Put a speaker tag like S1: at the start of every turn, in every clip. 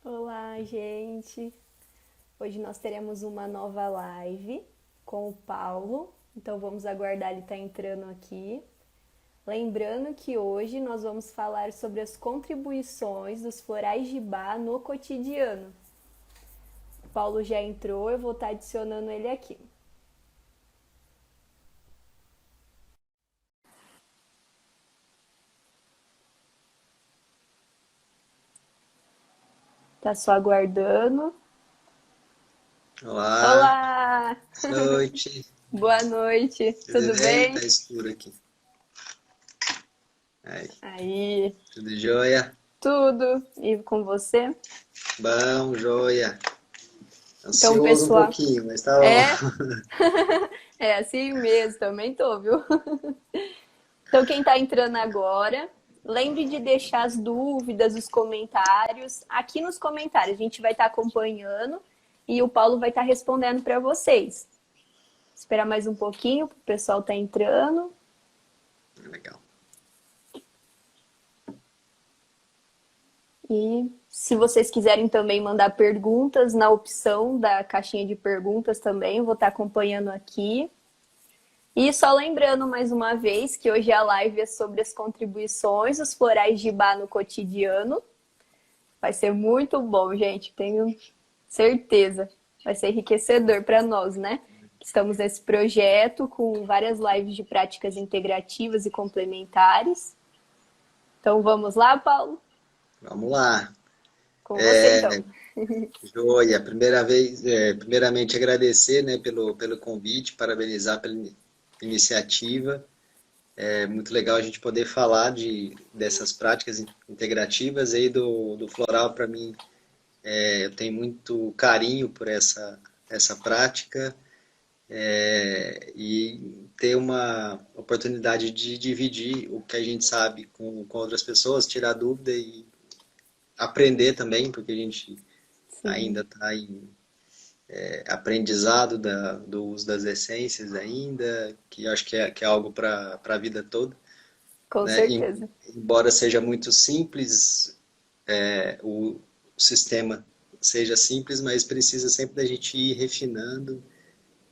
S1: Olá, gente! Hoje nós teremos uma nova live com o Paulo, então vamos aguardar ele estar entrando aqui. Lembrando que hoje nós vamos falar sobre as contribuições dos florais de bar no cotidiano. O Paulo já entrou, eu vou estar adicionando ele aqui. Tá só aguardando.
S2: Olá,
S1: Olá!
S2: boa noite.
S1: Boa noite,
S2: Tudo
S1: tudo
S2: bem?
S1: bem?
S2: Tá escuro aqui. Aí,
S1: Aí,
S2: tudo jóia?
S1: tudo. E com você?
S2: Bom, jóia.
S1: Então,
S2: Ansioso um
S1: pessoal,
S2: pouquinho, mas tá bom.
S1: é É assim mesmo, também tô, viu? Então, quem tá entrando agora, lembre de deixar as dúvidas, os comentários aqui nos comentários. A gente vai estar acompanhando e o Paulo vai estar respondendo para vocês. Esperar mais um pouquinho para o pessoal tá entrando.
S2: Legal.
S1: E se vocês quiserem também mandar perguntas na opção da caixinha de perguntas também, eu vou estar acompanhando aqui. E só lembrando mais uma vez que hoje a live é sobre as contribuições dos florais de bar no cotidiano. Vai ser muito bom, gente, tenho certeza. Vai ser enriquecedor para nós, né? Estamos nesse projeto com várias lives de práticas integrativas e complementares. Então vamos lá, Paulo?
S2: Vamos lá.
S1: Com você então.
S2: Joia. Primeiramente agradecer, né, pelo convite, parabenizar pela iniciativa. É muito legal a gente poder falar dessas práticas integrativas aí do floral. Para mim, eu tenho muito carinho por essa prática. E ter uma oportunidade de dividir o que a gente sabe com outras pessoas, tirar dúvida e aprender também, porque a gente
S1: Sim,
S2: ainda está em aprendizado do uso das essências ainda, que eu acho que é algo para a vida toda,
S1: com
S2: né?
S1: certeza.
S2: Embora seja muito simples, o sistema seja simples, mas precisa sempre da gente ir refinando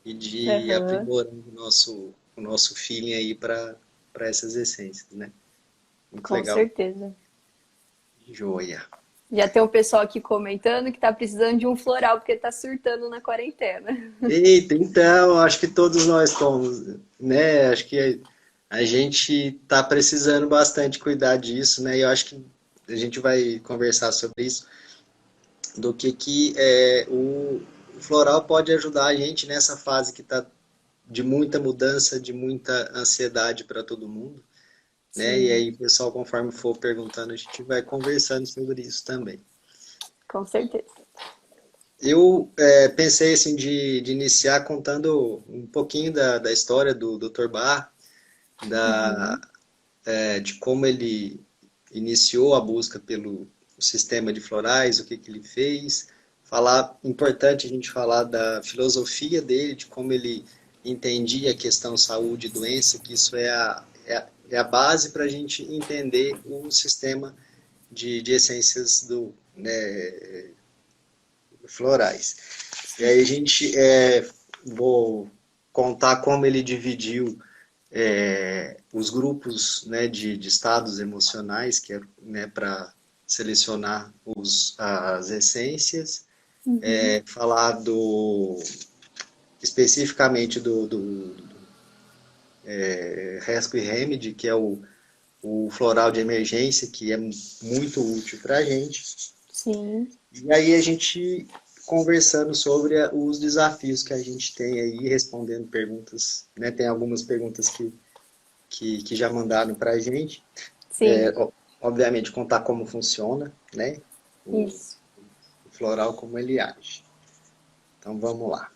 S2: e de
S1: Uhum,
S2: aprimorando o nosso feeling aí para essas essências, né? Muito
S1: com
S2: legal.
S1: certeza.
S2: Joia.
S1: Já tem um pessoal aqui comentando que tá precisando de um floral porque tá surtando na quarentena.
S2: Eita, então, acho que todos nós estamos, né? Acho que a gente está precisando bastante cuidar disso, né? E eu acho que a gente vai conversar sobre isso, do que o floral pode ajudar a gente nessa fase que está de muita mudança, de muita ansiedade para todo mundo, né? E
S1: Sim,
S2: aí, pessoal, conforme for perguntando, a gente vai conversando sobre isso também.
S1: com certeza.
S2: Eu pensei assim de iniciar contando um pouquinho da história do Dr. Bach, da,
S1: Uhum,
S2: de como ele iniciou a busca pelo sistema de florais, o que ele fez. Importante a gente falar da filosofia dele, de como ele entendia a questão saúde e doença, que isso é a base para a gente entender o sistema de essências florais. E aí a gente vou contar como ele dividiu os grupos, né, de estados emocionais, que é, né, para selecionar as essências,
S1: uhum,
S2: falar especificamente do Rescue Remedy, que é o floral de emergência, que é muito útil para a gente.
S1: sim,
S2: E aí a gente conversando sobre os desafios que a gente tem aí, respondendo perguntas, né? Tem algumas perguntas que já mandaram para a gente.
S1: sim,
S2: Obviamente, contar como funciona, né? O
S1: isso.
S2: floral, como ele age. Então, vamos lá.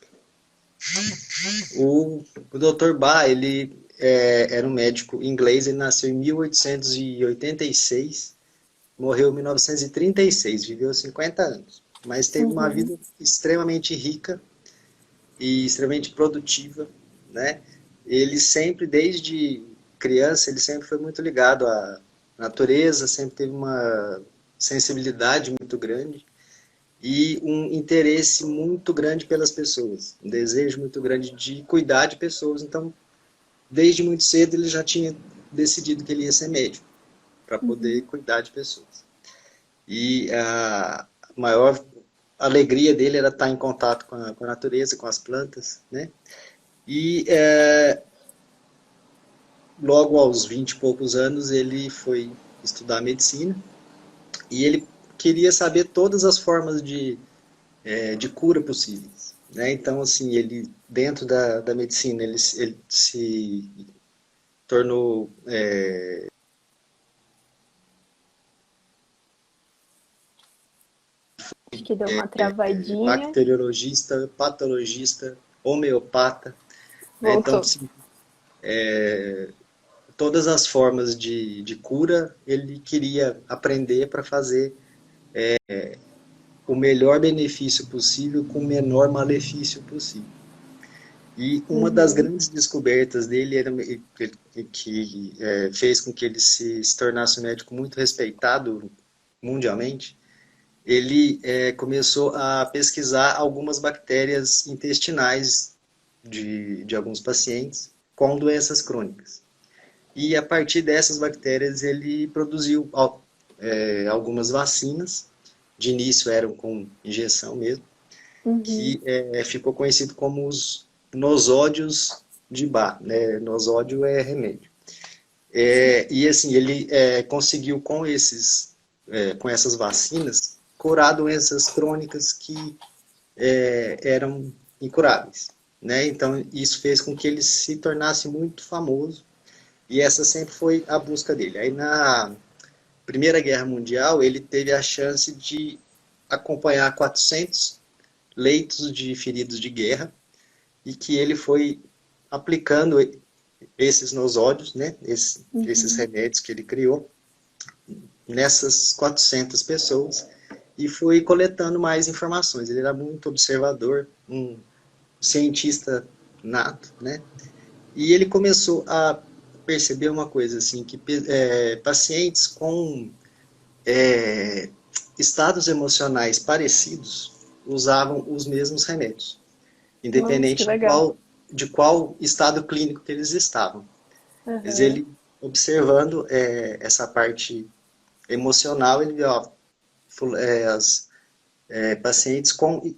S2: O Dr. Bach, ele era um médico inglês, ele nasceu em 1886, morreu em 1936, viveu 50 anos. Mas teve uma
S1: Uhum,
S2: vida extremamente rica e extremamente produtiva, né? Ele sempre, desde criança, ele sempre foi muito ligado à natureza, sempre teve uma sensibilidade muito grande. e um interesse muito grande pelas pessoas, um desejo muito grande de cuidar de pessoas. Então, desde muito cedo ele já tinha decidido que ele ia ser médico, para poder
S1: Uhum.
S2: cuidar de pessoas. E a maior alegria dele era estar em contato com a natureza, com as plantas, né? E logo aos 20 e poucos anos ele foi estudar medicina e ele queria saber todas as formas de cura possíveis, né? Então, assim, ele, dentro da medicina, ele se tornou
S1: Acho que deu uma travadinha.
S2: bacteriologista, patologista, homeopata, né? Então,
S1: Voltou.
S2: assim, todas as formas de cura ele queria aprender para fazer o melhor benefício possível com o menor malefício possível. E uma das
S1: Uhum.
S2: grandes descobertas dele era que fez com que ele se tornasse um médico muito respeitado mundialmente. Ele começou a pesquisar algumas bactérias intestinais de alguns pacientes com doenças crônicas. E a partir dessas bactérias ele produziu algumas vacinas. De início eram com injeção mesmo,
S1: Uhum.
S2: que ficou conhecido como os nosódios de Bach, né? Nosódio é remédio.
S1: Sim.
S2: E assim, ele conseguiu com essas vacinas curar doenças crônicas que eram incuráveis, né? Então isso fez com que ele se tornasse muito famoso e essa sempre foi a busca dele. Aí na Primeira Guerra Mundial ele teve a chance de acompanhar 400 leitos de feridos de guerra e que ele foi aplicando esses nosódios, né, esses
S1: Uhum.
S2: remédios que ele criou, nessas 400 pessoas e foi coletando mais informações. Ele era muito observador, um cientista nato, né? E ele começou a perceber uma coisa assim, que pacientes com é, estados emocionais parecidos usavam os mesmos remédios,
S1: Nossa, que
S2: independente
S1: legal.
S2: de qual estado clínico que eles estavam. Mas
S1: Uhum.
S2: ele, observando essa parte emocional, ele viu, ó, as pacientes com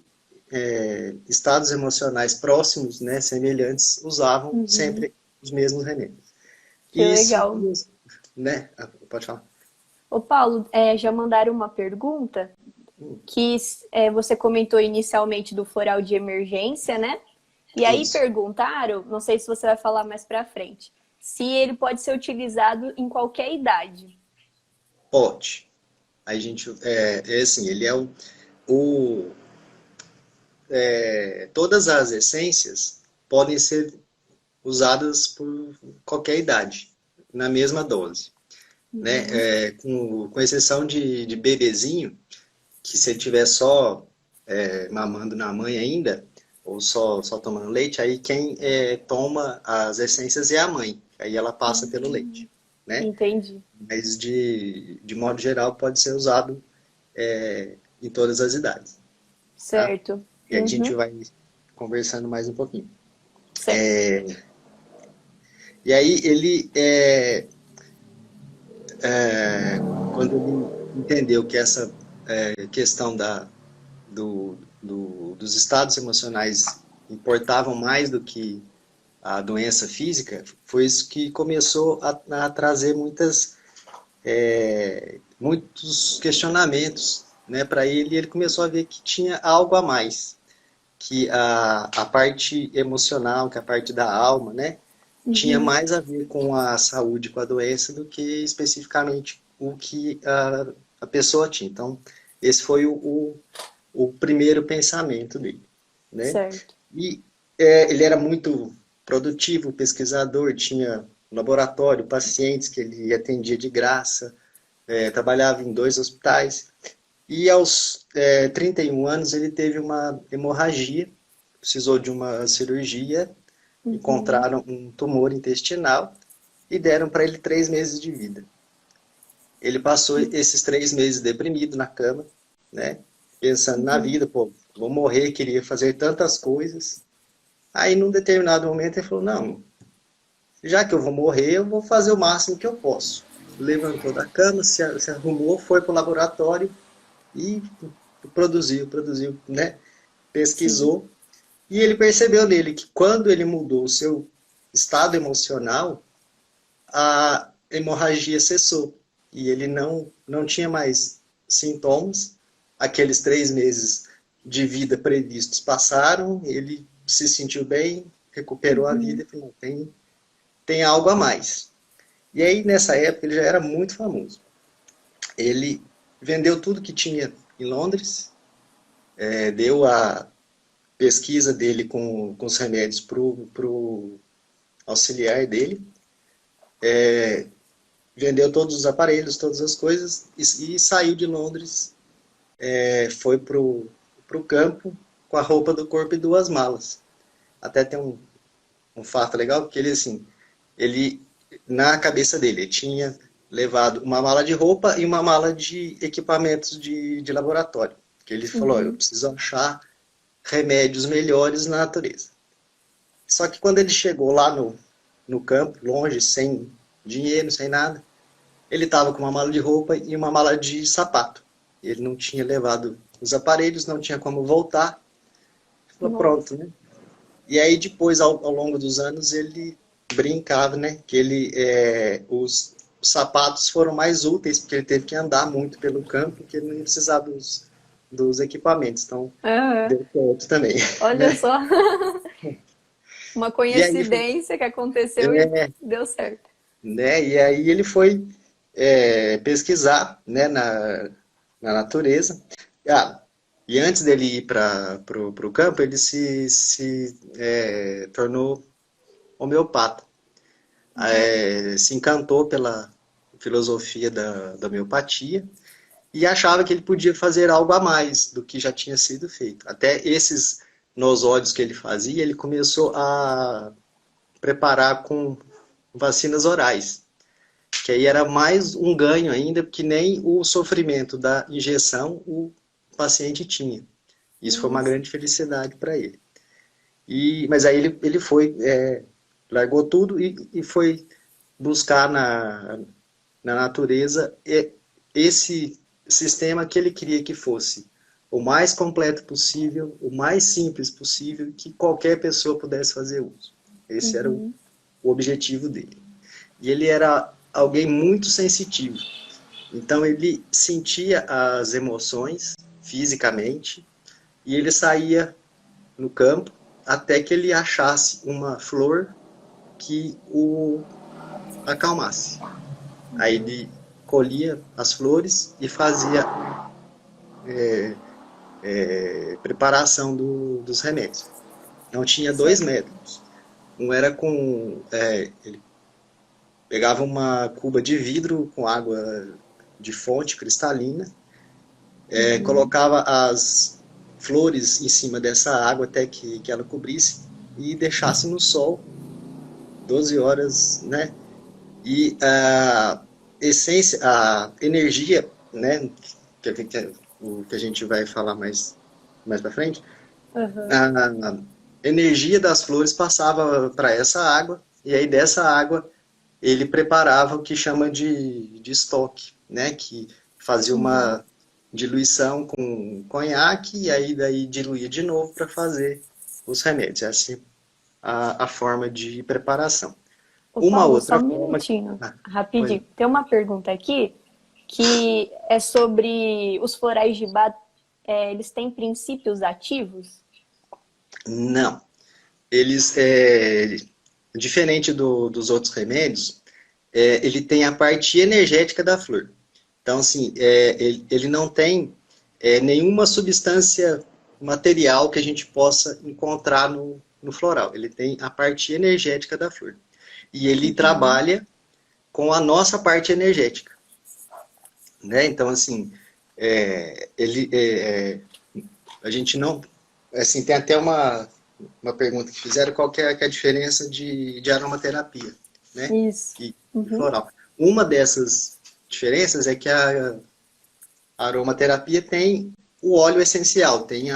S2: estados emocionais próximos, né, semelhantes, usavam
S1: Uhum.
S2: sempre os mesmos remédios.
S1: Que
S2: E isso,
S1: legal.
S2: né, pode falar.
S1: Ô, Paulo, já mandaram uma pergunta
S2: Hum,
S1: que você comentou inicialmente do floral de emergência, né? E aí
S2: Isso,
S1: perguntaram, não sei se você vai falar mais pra frente, se ele pode ser utilizado em qualquer idade.
S2: pode. A gente, assim, ele é o todas as essências podem ser usadas por qualquer idade, na mesma dose, né?
S1: Uhum.
S2: Com exceção de bebezinho, que se ele tiver só mamando na mãe ainda, ou só tomando leite, aí quem toma as essências é a mãe, aí ela passa pelo
S1: Hum,
S2: leite, né?
S1: entendi.
S2: Mas de modo geral pode ser usado em todas as idades, tá?
S1: Certo.
S2: E a gente
S1: Uhum.
S2: vai conversando mais um pouquinho.
S1: Certo.
S2: E aí ele, quando ele entendeu que essa questão dos estados emocionais importavam mais do que a doença física, foi isso que começou a trazer muitos questionamentos, né, para ele, e ele começou a ver que tinha algo a mais, que a parte emocional, que a parte da alma, né, tinha
S1: Uhum.
S2: mais a ver com a saúde, com a doença, do que especificamente o que a pessoa tinha. Então, esse foi o primeiro pensamento dele, né?
S1: Certo.
S2: E ele era muito produtivo, pesquisador, tinha laboratório, pacientes que ele atendia de graça, trabalhava em 2 hospitais. E aos 31 anos ele teve uma hemorragia, precisou de uma cirurgia,
S1: Uhum.
S2: encontraram um tumor intestinal e deram para ele 3 meses de vida. Ele passou esses 3 meses deprimido na cama, né? pensando na vida, pô, vou morrer, queria fazer tantas coisas. Aí, num determinado momento, ele falou, não, já que eu vou morrer, eu vou fazer o máximo que eu posso. Levantou da cama, se arrumou, foi para o laboratório e produziu, né?
S1: Sim.
S2: Pesquisou. E ele percebeu nele que quando ele mudou o seu estado emocional, a hemorragia cessou. E ele não tinha mais sintomas. Aqueles 3 meses de vida previstos passaram, ele se sentiu bem, recuperou a vida
S1: Uhum.
S2: e falou, tem algo a mais. E aí, nessa época, ele já era muito famoso. Ele vendeu tudo que tinha em Londres, deu a pesquisa dele com os remédios pro auxiliar dele, vendeu todos os aparelhos, todas as coisas e saiu de Londres, foi pro campo com a roupa do corpo e 2 malas. Até tem um fato legal, porque ele, assim, ele, na cabeça dele, ele tinha levado uma mala de roupa e uma mala de equipamentos de laboratório. Que ele falou, ó, eu
S1: Uhum.
S2: preciso achar remédios melhores na natureza. Só que quando ele chegou lá no campo, longe, sem dinheiro, sem nada, ele estava com uma mala de roupa e uma mala de sapato. Ele não tinha levado os aparelhos, não tinha como voltar. Falou,
S1: Nossa.
S2: pronto, né? E aí depois, ao longo dos anos, ele brincava, né? Que os sapatos foram mais úteis, porque ele teve que andar muito pelo campo, porque ele não precisava dos equipamentos. Então,
S1: Aham.
S2: deu certo também,
S1: Olha
S2: né?
S1: só, uma
S2: E aí,
S1: coincidência que aconteceu e deu certo.
S2: e aí ele foi pesquisar, né, na natureza. Ah, e antes dele ir para o campo, ele se tornou homeopata. Se encantou pela filosofia da homeopatia e achava que ele podia fazer algo a mais do que já tinha sido feito. Até esses nosódios que ele fazia, ele começou a preparar com vacinas orais, que aí era mais um ganho ainda, porque nem o sofrimento da injeção o paciente tinha. Isso foi uma
S1: Nossa.
S2: grande felicidade para ele. Mas aí ele foi, largou tudo e foi buscar na natureza esse sistema que ele queria que fosse o mais completo possível, o mais simples possível, que qualquer pessoa pudesse fazer uso. Esse era o
S1: Uhum.
S2: objetivo dele. E ele era alguém muito sensitivo. Então ele sentia as emoções fisicamente e ele saía no campo até que ele achasse uma flor que o acalmasse. Aí ele colhia as flores e fazia preparação dos remédios. Então tinha dois
S1: Certo.
S2: métodos. Um era ele pegava uma cuba de vidro com água de fonte cristalina,
S1: Uhum.
S2: colocava as flores em cima dessa água até que ela cobrisse e deixasse no sol 12 horas, né? E a essência, a energia, né? O que a gente vai falar mais para frente,
S1: Aham.
S2: a energia das flores passava para essa água e aí dessa água ele preparava o que chama de estoque, né? Que fazia
S1: Uhum.
S2: uma diluição com conhaque e aí daí diluía de novo para fazer os remédios. Essa é a forma de preparação.
S1: Ô,
S2: Uma
S1: Paulo, só
S2: outra
S1: um
S2: forma.
S1: minutinho,
S2: Ah,
S1: rapidinho.
S2: oi.
S1: Tem uma pergunta aqui que é sobre os florais de Bach. Eles têm princípios ativos?
S2: Não. Eles, diferente dos outros remédios, ele tem a parte energética da flor. Então, assim, ele não tem nenhuma substância material que a gente possa encontrar no floral. Ele tem a parte energética da flor. E ele
S1: Uhum.
S2: trabalha com a nossa parte energética, né? Então, assim, a gente não... Assim, tem até uma pergunta que fizeram, qual que é a diferença de aromaterapia, né?
S1: Isso.
S2: E
S1: Uhum.
S2: floral. Uma dessas diferenças é que a aromaterapia tem o óleo essencial, tem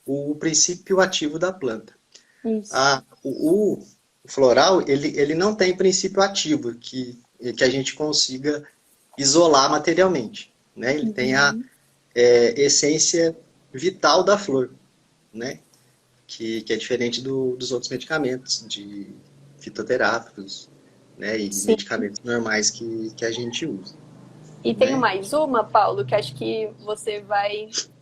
S2: o princípio ativo da planta.
S1: Isso.
S2: O floral, ele não tem princípio ativo que a gente consiga isolar materialmente, né? Ele tem a essência vital da flor, né? Que é diferente dos outros medicamentos de fitoterápicos, né? E
S1: Sim.
S2: medicamentos normais que a gente usa,
S1: E tenho
S2: né?
S1: mais uma, Paulo, que acho que você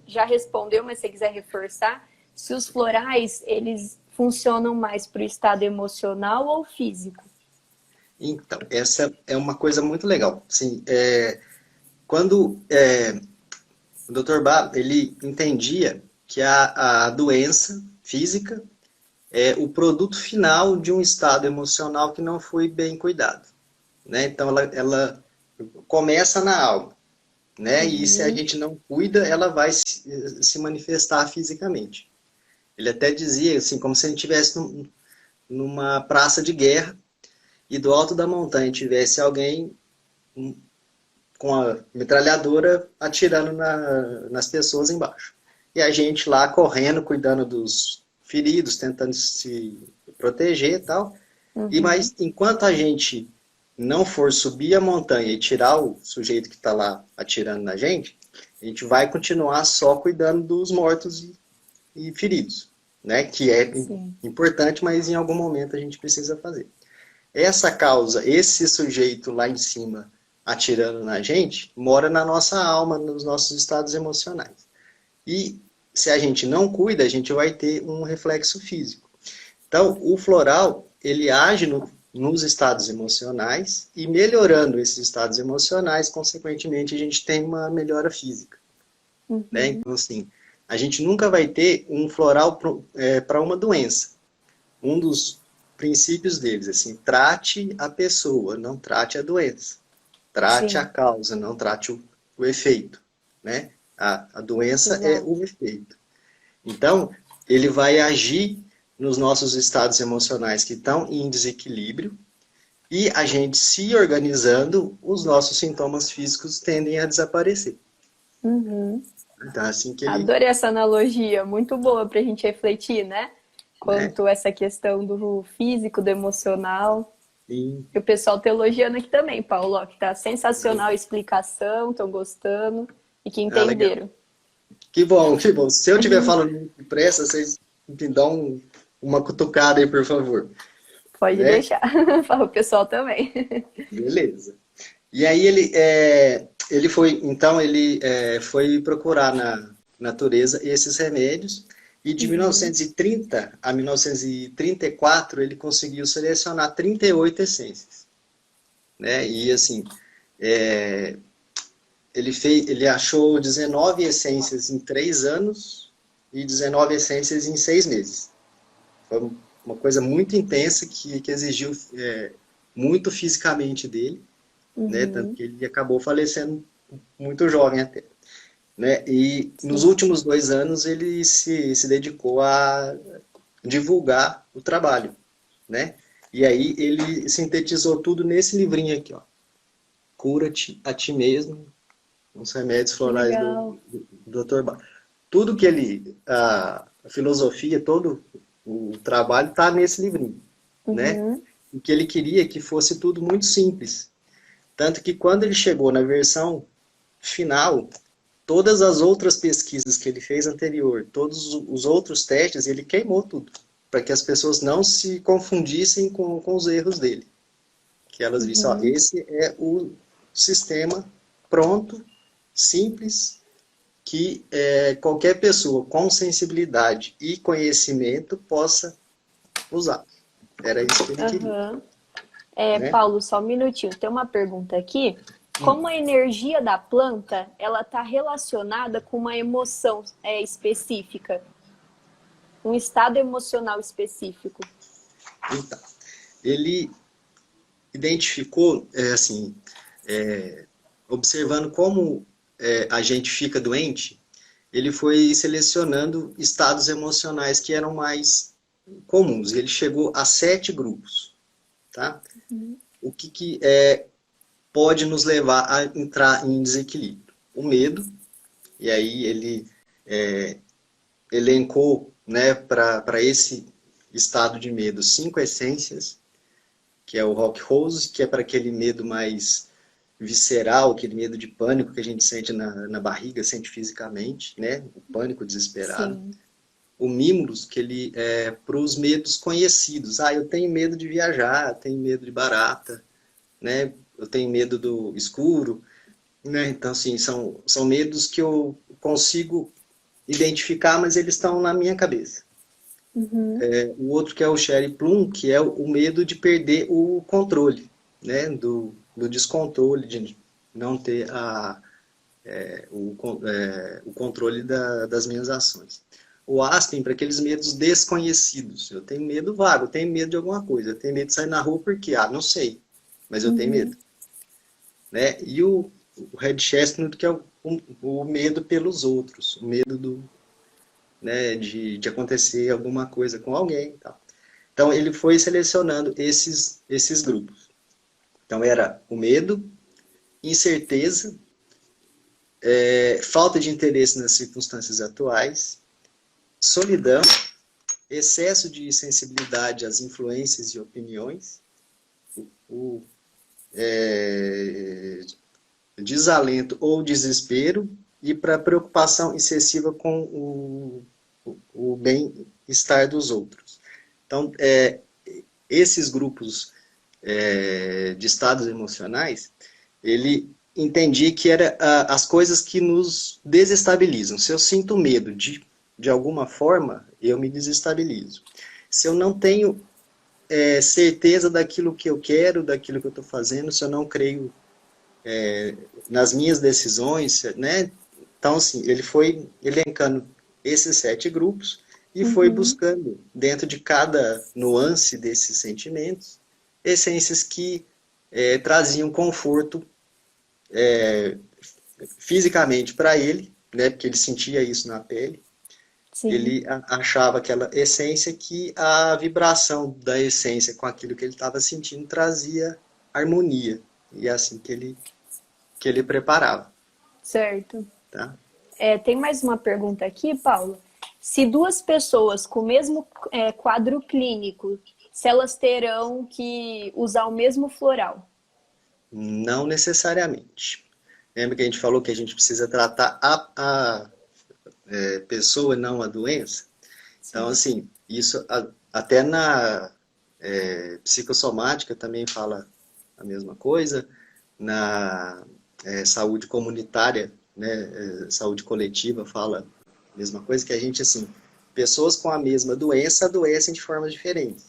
S1: já respondeu, mas se você quiser reforçar, se os florais, eles funcionam mais para o estado emocional ou físico?
S2: Então, essa é uma coisa muito legal. Sim, quando o Dr. Bach, ele entendia que a doença física é o produto final de um estado emocional que não foi bem cuidado, né? Então, ela começa na alma, né? E se a
S1: Uhum.
S2: gente não cuida, ela vai se manifestar fisicamente. Ele até dizia, assim, como se a gente estivesse numa praça de guerra e do alto da montanha tivesse alguém com a metralhadora atirando nas pessoas embaixo. E a gente lá correndo, cuidando dos feridos, tentando se proteger e tal.
S1: Uhum.
S2: Mas enquanto a gente não for subir a montanha e tirar o sujeito que está lá atirando na gente, a gente vai continuar só cuidando dos mortos e feridos, né? Que é
S1: Sim.
S2: importante, mas em algum momento a gente precisa fazer. Essa causa, esse sujeito lá em cima atirando na gente, mora na nossa alma, nos nossos estados emocionais. E se a gente não cuida, a gente vai ter um reflexo físico. Então, o floral, ele age nos estados emocionais e melhorando esses estados emocionais, consequentemente, a gente tem uma melhora física, né?
S1: Uhum.
S2: Então, assim, a gente nunca vai ter um floral para uma doença. Um dos princípios deles, assim, trate a pessoa, não trate a doença. Trate a
S1: Sim.
S2: causa, não trate o efeito, né? A doença é
S1: Exato.
S2: o efeito. Então, ele vai agir nos nossos estados emocionais que estão em desequilíbrio e a gente se organizando, os nossos sintomas físicos tendem a desaparecer.
S1: Uhum.
S2: Então, é assim que ele,
S1: Adorei essa analogia, muito boa para a gente refletir, né?
S2: né?
S1: Quanto essa questão do físico, do emocional.
S2: E,
S1: E o pessoal tá elogiando aqui também, Paulo, ó, que tá sensacional a explicação, estão gostando e que
S2: legal.
S1: entenderam.
S2: Que bom, que bom. Se eu estiver falando muito depressa, vocês me dão uma cutucada aí, por favor.
S1: Pode
S2: Né?
S1: deixar. Fala o pessoal também.
S2: Beleza. E aí ele foi, então ele foi procurar na natureza esses remédios e de
S1: Uhum.
S2: 1930 a 1934 ele conseguiu selecionar 38 essências, né? E assim, é, ele achou 19 essências em 3 anos e 19 essências em 6 meses. Foi uma coisa muito intensa que exigiu muito fisicamente dele, né? Tanto
S1: Uhum.
S2: que ele acabou falecendo muito jovem até, né? E nos
S1: Sim.
S2: últimos 2 anos ele se dedicou a divulgar o trabalho, né? E aí ele sintetizou tudo nesse livrinho aqui, ó. Cura-te a ti mesmo, os remédios
S1: Que
S2: florais
S1: legal.
S2: do Dr. Bach. Tudo que a filosofia, todo o trabalho está nesse livrinho, né?
S1: Uhum.
S2: O que ele queria que fosse tudo muito simples. Tanto que quando ele chegou na versão final, todas as outras pesquisas que ele fez anterior, todos os outros testes, ele queimou tudo, para que as pessoas não se confundissem com os erros dele. Que elas vissem, ó,
S1: Uhum.
S2: esse é o sistema pronto, simples, que qualquer pessoa com sensibilidade e conhecimento possa usar. Era isso que ele queria,
S1: Aham.
S2: né?
S1: Paulo, só um minutinho. Tem uma pergunta aqui. Como a energia da planta, ela está relacionada com uma emoção específica, um estado emocional específico?
S2: Então, ele identificou, assim, observando como a gente fica doente, ele foi selecionando estados emocionais que eram mais comuns. Ele chegou a 7 grupos, tá? O que pode nos levar a entrar em desequilíbrio? O medo, e aí ele elencou, né, para esse estado de medo 5 essências, que é o Rock Rose, que é para aquele medo mais visceral, aquele medo de pânico que a gente sente na barriga, sente fisicamente, né, o pânico desesperado.
S1: Sim.
S2: O Mimulus, que ele é para os medos conhecidos. Ah, eu tenho medo de viajar, tenho medo de barata, né, eu tenho medo do escuro, né, então, assim, são medos que eu consigo identificar, mas eles estão na minha cabeça.
S1: Uhum.
S2: O outro que é o Sherry Plum, que é o medo de perder o controle, né? Do descontrole, de não ter o controle das minhas ações. O Aspen, para aqueles medos desconhecidos. Eu tenho medo vago, eu tenho medo de alguma coisa. Eu tenho medo de sair na rua porque, não sei, mas eu tenho
S1: Uhum.
S2: medo. Né? E o Red Chestnut, que é o medo pelos outros, o medo né, de acontecer alguma coisa com alguém e tal. Então, ele foi selecionando esses grupos. Então, era o medo, incerteza, falta de interesse nas circunstâncias atuais, solidão, excesso de sensibilidade às influências e opiniões, o desalento ou desespero, e para preocupação excessiva com o bem-estar dos outros. Então, esses grupos de estados emocionais, ele entendia que era as coisas que nos desestabilizam. Se eu sinto medo de alguma forma, eu me desestabilizo. Se eu não tenho certeza daquilo que eu quero, daquilo que eu estou fazendo, se eu não creio nas minhas decisões, né? Então, assim, ele foi elencando esses 7 grupos e foi
S1: Uhum.
S2: buscando, dentro de cada nuance desses sentimentos, essências que traziam conforto fisicamente para ele, né, porque ele sentia isso na pele.
S1: Sim.
S2: Ele achava aquela essência que a vibração da essência com aquilo que ele estava sentindo trazia harmonia. E é assim que ele preparava.
S1: Certo.
S2: Tá?
S1: Tem mais uma pergunta aqui, Paula. Se duas pessoas com o mesmo quadro clínico, se elas terão que usar o mesmo floral?
S2: Não necessariamente. Lembra que a gente falou que a gente precisa tratar a pessoa, não a doença? Então,
S1: Sim.
S2: assim, isso até na psicossomática também fala a mesma coisa, na saúde comunitária, né, saúde coletiva fala a mesma coisa, que a gente, assim, pessoas com a mesma doença adoecem de formas diferentes,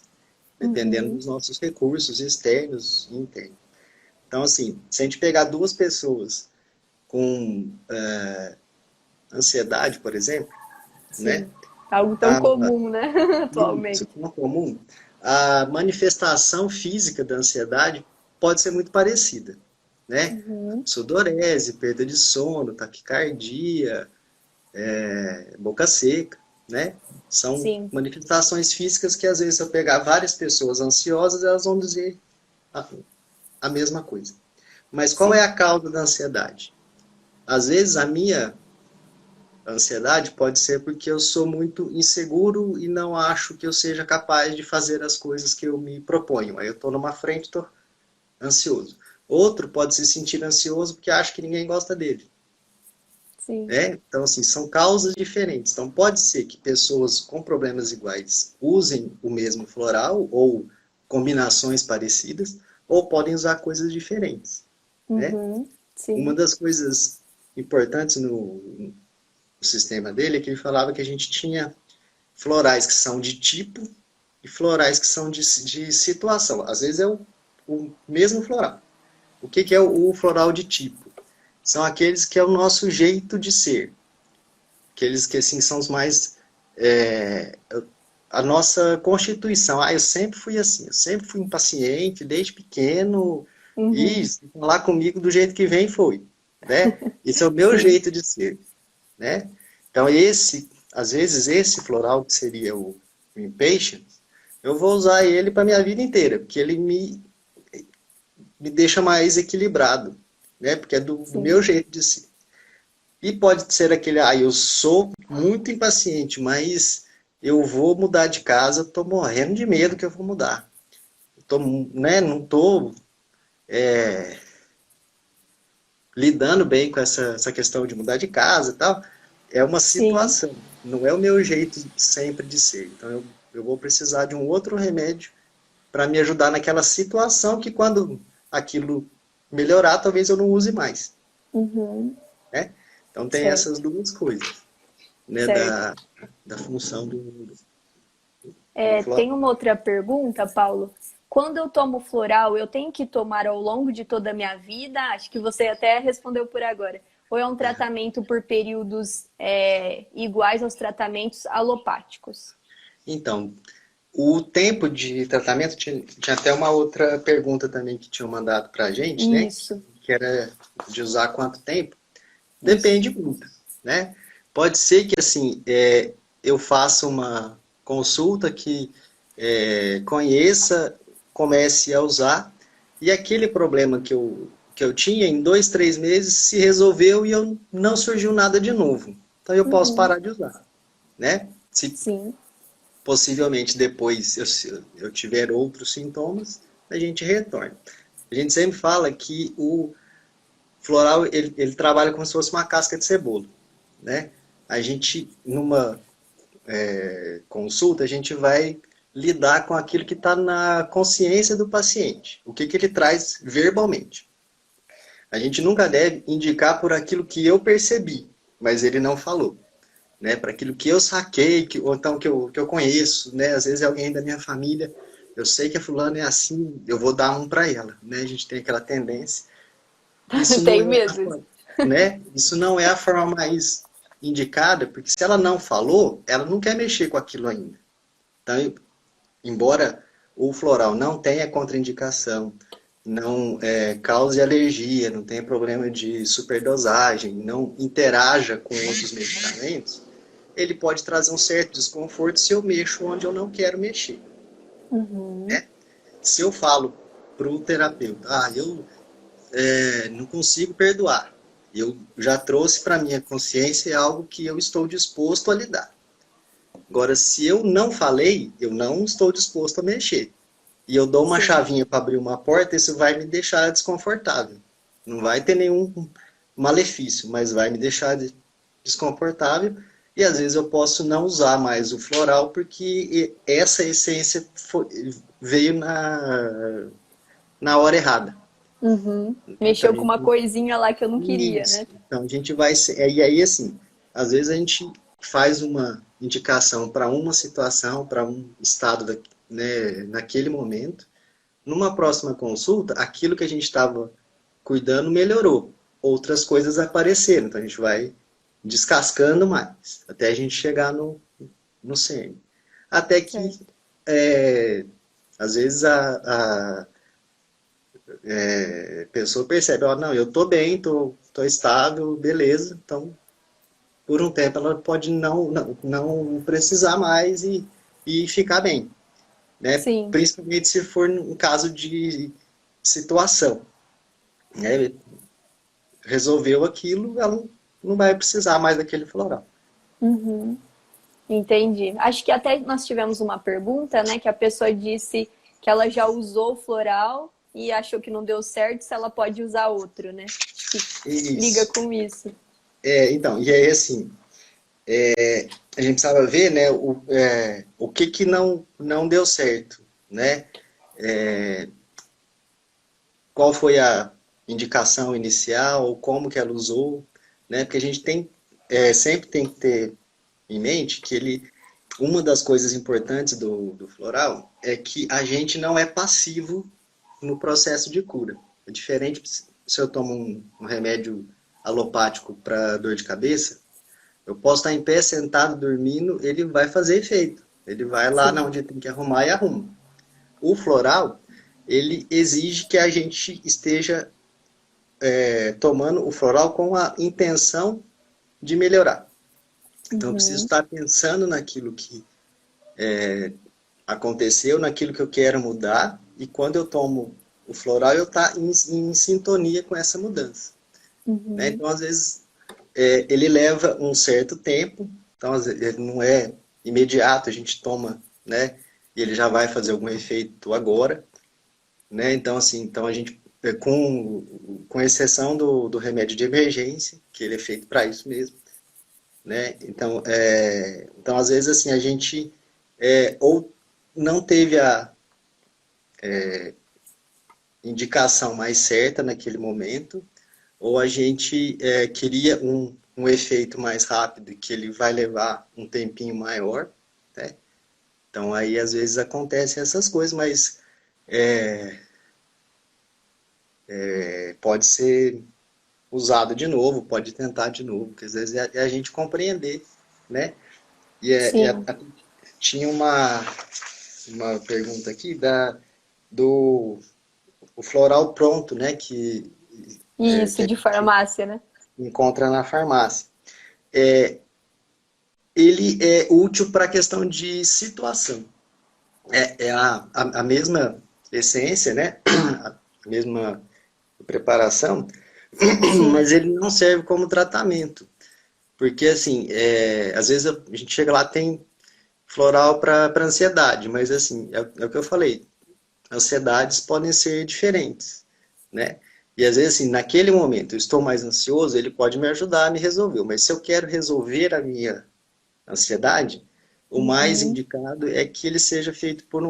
S2: dependendo
S1: Uhum.
S2: dos nossos recursos externos e internos. Então, assim, se a gente pegar duas pessoas com ansiedade, por exemplo, né,
S1: Sim. Algo tão
S2: a,
S1: comum, né?
S2: isso
S1: Atualmente.
S2: é tão comum, a manifestação física da ansiedade pode ser muito parecida, né?
S1: Uhum.
S2: Sudorese, perda de sono, taquicardia, boca seca, né? São
S1: Sim.
S2: manifestações físicas que, às vezes, se eu pegar várias pessoas ansiosas, elas vão dizer a, a mesma coisa. Mas qual é
S1: Sim.
S2: a causa da ansiedade? Às vezes, a minha ansiedade pode ser porque eu sou muito inseguro e não acho que eu seja capaz de fazer as coisas que eu me proponho. Aí eu estou numa frente, estou ansioso. Outro pode se sentir ansioso porque acha que ninguém gosta dele.
S1: Sim.
S2: Né? Então, assim, são causas diferentes. Então, pode ser que pessoas com problemas iguais usem o mesmo floral ou combinações parecidas, ou podem usar coisas diferentes. Né?
S1: Uhum.
S2: Uma
S1: Sim.
S2: das coisas importantes no sistema dele é que ele falava que a gente tinha florais que são de tipo e florais que são de situação. Às vezes é o mesmo floral. O que é o floral de tipo? São aqueles que é o nosso jeito de ser. Aqueles que assim são os mais a nossa constituição. Eu sempre fui assim, eu sempre fui impaciente desde pequeno e
S1: Uhum.
S2: falar comigo do jeito que vem foi, né? Esse é o meu
S1: Sim.
S2: jeito de ser, né? Então às vezes esse floral que seria o impatience, eu vou usar ele para minha vida inteira, porque ele me deixa mais equilibrado, né? Porque é do
S1: Sim.
S2: meu jeito de ser. E pode ser aquele, eu sou muito impaciente, mas eu vou mudar de casa, eu tô morrendo de medo que eu vou mudar. Eu tô, né, não tô lidando bem com essa questão de mudar de casa e tal. É uma
S1: Sim.
S2: situação, não é o meu jeito sempre de ser. Então eu vou precisar de um outro remédio para me ajudar naquela situação que quando aquilo melhorar, talvez eu não use mais,
S1: Uhum.
S2: né? Então tem essas
S1: Certo.
S2: duas coisas, né,
S1: Certo.
S2: da função do
S1: É,
S2: flor.
S1: tem uma outra pergunta, Paulo. Quando eu tomo floral, eu tenho que tomar ao longo de toda a minha vida? Acho que você até respondeu por agora. Ou é um tratamento por períodos iguais aos tratamentos alopáticos?
S2: Então, o tempo de tratamento, tinha até uma outra pergunta também que tinham mandado para a gente, né?
S1: Isso,
S2: Que era de usar quanto tempo.
S1: isso.
S2: Depende muito, né? Pode ser que, assim, eu faça uma consulta que conheça, comece a usar, e aquele problema que eu tinha, em 2, 3 meses, se resolveu e eu não surgiu nada de novo. Então eu posso
S1: Uhum.
S2: parar de usar, né? Se
S1: Sim.
S2: possivelmente depois eu tiver outros sintomas, a gente retorna. A gente sempre fala que o floral ele trabalha como se fosse uma casca de cebola, né? A gente, numa consulta, a gente vai lidar com aquilo que está na consciência do paciente, o que, que ele traz verbalmente. A gente nunca deve indicar por aquilo que eu percebi, mas ele não falou, né? Para aquilo que eu saquei, ou então que eu conheço, né? Às vezes é alguém da minha família, eu sei que a fulana é assim, eu vou dar um para ela, né? A gente tem aquela tendência. Isso não
S1: Tenho
S2: é a
S1: medo.
S2: forma, né? Isso não é a forma mais indicada, porque se ela não falou, ela não quer mexer com aquilo ainda. Então, embora o floral não tenha contraindicação, não cause alergia, não tenha problema de superdosagem, não interaja com outros medicamentos, ele pode trazer um certo desconforto se eu mexo onde eu não quero mexer.
S1: Uhum.
S2: Se eu falo para o terapeuta, eu não consigo perdoar, eu já trouxe para minha consciência algo que eu estou disposto a lidar. Agora, se eu não falei, eu não estou disposto a mexer. E eu dou uma
S1: Sim.
S2: chavinha para abrir uma porta, isso vai me deixar desconfortável. Não vai ter nenhum malefício, mas vai me deixar desconfortável. E às vezes eu posso não usar mais o floral porque essa essência veio na hora errada.
S1: Uhum.
S2: Então,
S1: Mexeu com uma coisinha lá que eu não queria,
S2: isso.
S1: né?
S2: Então a gente vai. E aí, assim, às vezes a gente faz uma indicação para uma situação, para um estado, né, naquele momento. Numa próxima consulta, aquilo que a gente estava cuidando melhorou. Outras coisas apareceram. Então a gente vai descascando mais, até a gente chegar no cerne. Até que,
S1: Certo.
S2: às vezes, a pessoa percebe, não, eu tô bem, tô estável, beleza. Então, por um tempo, ela pode não precisar mais e ficar bem, né?
S1: Sim.
S2: Principalmente se for um caso de situação, né? Resolveu aquilo, ela não vai precisar mais daquele floral.
S1: Uhum. Entendi. Acho que até nós tivemos uma pergunta, né, que a pessoa disse que ela já usou o floral e achou que não deu certo, se ela pode usar outro, né? Acho que liga
S2: Isso.
S1: com isso.
S2: Então, e aí assim, a gente precisava ver, né, o que que não deu certo, né? Qual foi a indicação inicial, como que ela usou, né? Porque a gente sempre tem que ter em mente que uma das coisas importantes do floral é que a gente não é passivo no processo de cura. É diferente se eu tomo um remédio alopático para dor de cabeça, eu posso estar em pé, sentado, dormindo, ele vai fazer efeito. Ele vai lá
S1: Sim.
S2: onde tem que arrumar e arruma. O floral, ele exige que a gente esteja tomando o floral com a intenção de melhorar. Então, eu preciso
S1: Uhum.
S2: estar pensando naquilo que aconteceu, naquilo que eu quero mudar, e quando eu tomo o floral, eu estar em sintonia com essa mudança. Né?
S1: Uhum.
S2: Então, às vezes, ele leva um certo tempo, então ele não é imediato, a gente toma, né? E ele já vai fazer algum efeito agora, né? Então, assim, então a gente, com exceção do remédio de emergência, que ele é feito para isso mesmo, né? Então, então, às vezes, assim, a gente ou não teve a indicação mais certa naquele momento, ou a gente queria um efeito mais rápido, que ele vai levar um tempinho maior, né? Então, aí, às vezes, acontecem essas coisas, mas pode ser usado de novo, pode tentar de novo, porque às vezes é a gente compreender, né? E,
S1: Sim.
S2: tinha uma pergunta aqui do o floral pronto, né?
S1: Isso,
S2: Que a
S1: de
S2: gente
S1: farmácia, né?
S2: encontra na farmácia. Ele é útil para a questão de situação. É a mesma essência, né? A mesma preparação,
S1: Sim.
S2: mas ele não serve como tratamento. Porque, assim, às vezes a gente chega lá, tem floral para ansiedade, mas, assim, é o que eu falei, ansiedades podem ser diferentes, né? E, às vezes, assim, naquele momento eu estou mais ansioso, ele pode me ajudar a me resolver, mas se eu quero resolver a minha ansiedade, o mais
S1: Uhum.
S2: indicado é que ele seja feito por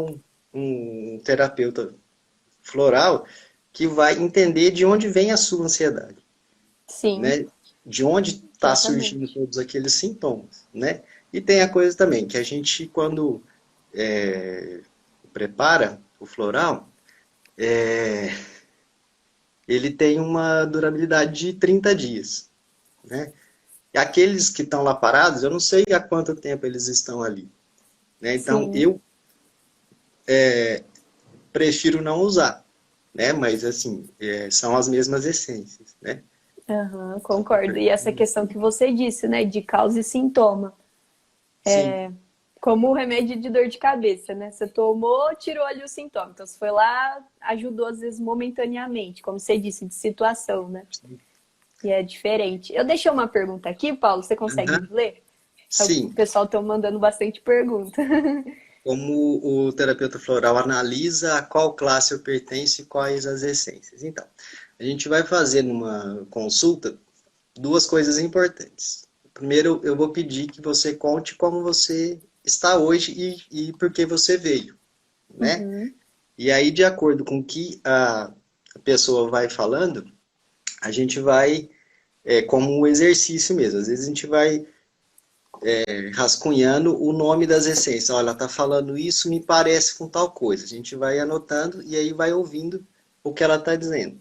S2: um terapeuta floral que vai entender de onde vem a sua ansiedade,
S1: Sim,
S2: né? De onde está surgindo
S1: exatamente.
S2: todos aqueles sintomas, né? E tem a coisa também, que a gente, quando prepara o floral, ele tem uma durabilidade de 30 dias, né? E aqueles que estão lá parados, eu não sei há quanto tempo eles estão ali, né? Então,
S1: Sim.
S2: eu prefiro não usar, né? Mas, assim, são as mesmas essências, né?
S1: Aham, concordo. E essa questão que você disse, né, de causa e sintoma.
S2: Sim,
S1: Como o remédio de dor de cabeça, né? Você tomou, tirou ali o sintoma. Então, você foi lá, ajudou às vezes momentaneamente, como você disse, de situação, né? E é diferente. Eu deixei uma pergunta aqui, Paulo, você consegue
S2: uhum.
S1: ler? O
S2: Sim.
S1: pessoal tá mandando bastante pergunta.
S2: Como o terapeuta floral analisa a qual classe eu pertenço e quais as essências. Então, a gente vai fazer numa consulta duas coisas importantes. Primeiro, eu vou pedir que você conte como você está hoje e por que você veio, né?
S1: Uhum,
S2: E aí, de acordo com o que a pessoa vai falando, a gente vai, como um exercício mesmo, às vezes a gente vai rascunhando o nome das essências. Olha, ela está falando isso, me parece com tal coisa. A gente vai anotando e aí vai ouvindo o que ela está dizendo.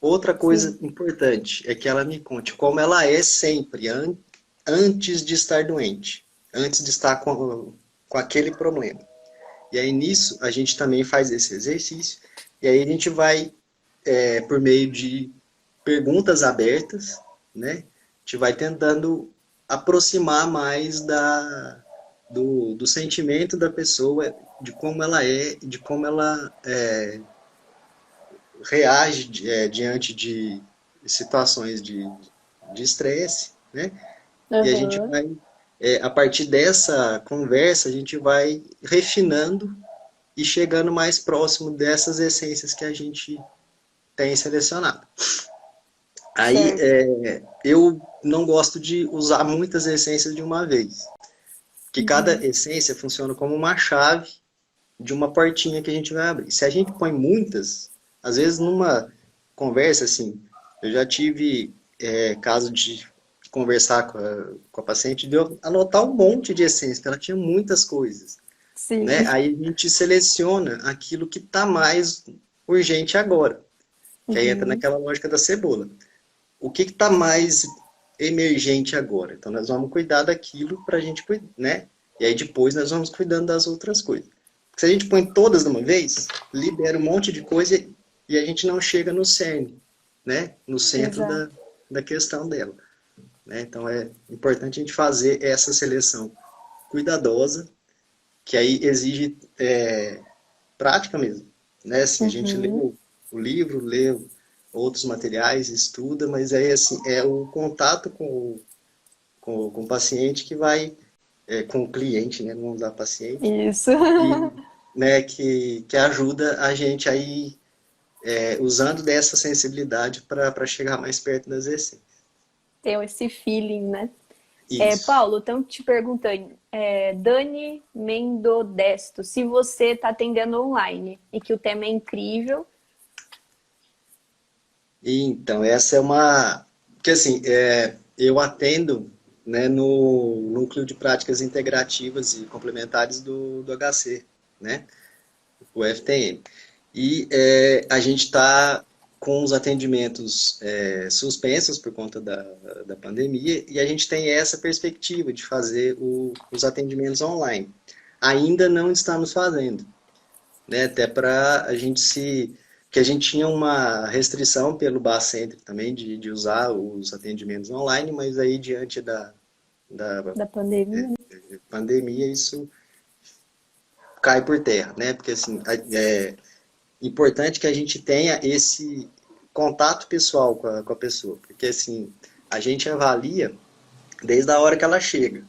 S2: Outra coisa
S1: sim.
S2: importante é que ela me conte como ela é sempre, antes de estar doente, antes de estar com aquele problema. E aí nisso a gente também faz esse exercício, e aí a gente vai, por meio de perguntas abertas, né? A gente vai tentando aproximar mais do sentimento da pessoa, de como ela é, de como ela reage diante de situações de estresse, né? E a gente
S1: Aham,
S2: vai, a partir dessa conversa, a gente vai refinando e chegando mais próximo dessas essências que a gente tem selecionado. Aí,
S1: certo.
S2: eu não gosto de usar muitas essências de uma vez, porque cada
S1: Uhum,
S2: essência funciona como uma chave de uma portinha que a gente vai abrir. Se a gente põe muitas, às vezes numa conversa assim, eu já tive caso de conversar com a paciente, de eu anotar um monte de essências, porque ela tinha muitas coisas, né?
S1: sim.
S2: Aí a gente seleciona aquilo que está mais urgente agora, que aí entra
S1: Uhum,
S2: naquela lógica da cebola. O que está mais emergente agora? Então nós vamos cuidar daquilo para a gente, né? E aí depois nós vamos cuidando das outras coisas. Se a gente põe todas de uma vez, libera um monte de coisa e a gente não chega no cerne, né? No centro da,
S1: exato.
S2: da questão dela. Né? Então é importante a gente fazer essa seleção cuidadosa, que aí exige prática mesmo. Né? Assim, a gente lê
S1: Uhum,
S2: o livro, lê outros materiais, estuda, mas aí assim, é o contato com com o paciente que vai, com o cliente, né? Não vamos dar paciente,
S1: Isso.
S2: e, né, que ajuda a gente aí, usando dessa sensibilidade para chegar mais perto das essências.
S1: Tem esse feeling, né?
S2: Isso.
S1: Paulo, estão te perguntando, Dani Mendodesto, se você está atendendo online e que o tema é incrível.
S2: E, então, essa é uma... Porque, assim, eu atendo, né, no Núcleo de Práticas Integrativas e Complementares do HC, né? O FTM. E a gente está com os atendimentos suspensos por conta da pandemia, e a gente tem essa perspectiva de fazer os atendimentos online. Ainda não estamos fazendo, né? Até para a gente se... que a gente tinha uma restrição pelo Bacentri também de usar os atendimentos online, mas aí diante da
S1: Da pandemia, né?
S2: pandemia isso cai por terra, né? Porque assim, é importante que a gente tenha esse contato pessoal com a pessoa, porque assim, a gente avalia desde a hora que ela chega,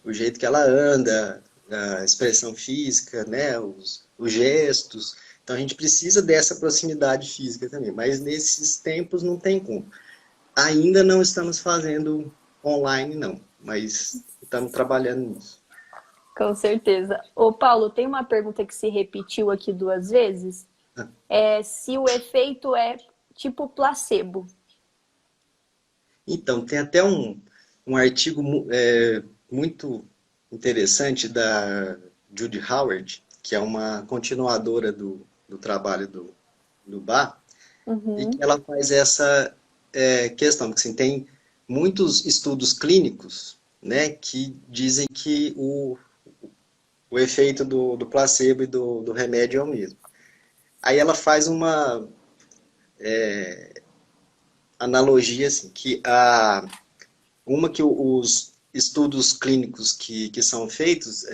S2: o jeito que ela anda, a expressão física, né, os gestos. Então a gente precisa dessa proximidade física também, mas nesses tempos não tem como. Ainda não estamos fazendo online, não, mas estamos trabalhando nisso.
S1: Com certeza. Ô, Paulo, tem uma pergunta que se repetiu aqui 2 vezes. É se o efeito é tipo placebo.
S2: Então, tem até um artigo muito interessante da Judy Howard, que é uma continuadora do trabalho do Bach, e que
S1: Uhum.
S2: ela faz essa questão, que assim, tem muitos estudos clínicos, né, que dizem que o efeito do placebo e do remédio é o mesmo. Aí ela faz uma analogia assim, uma que os estudos clínicos que são feitos,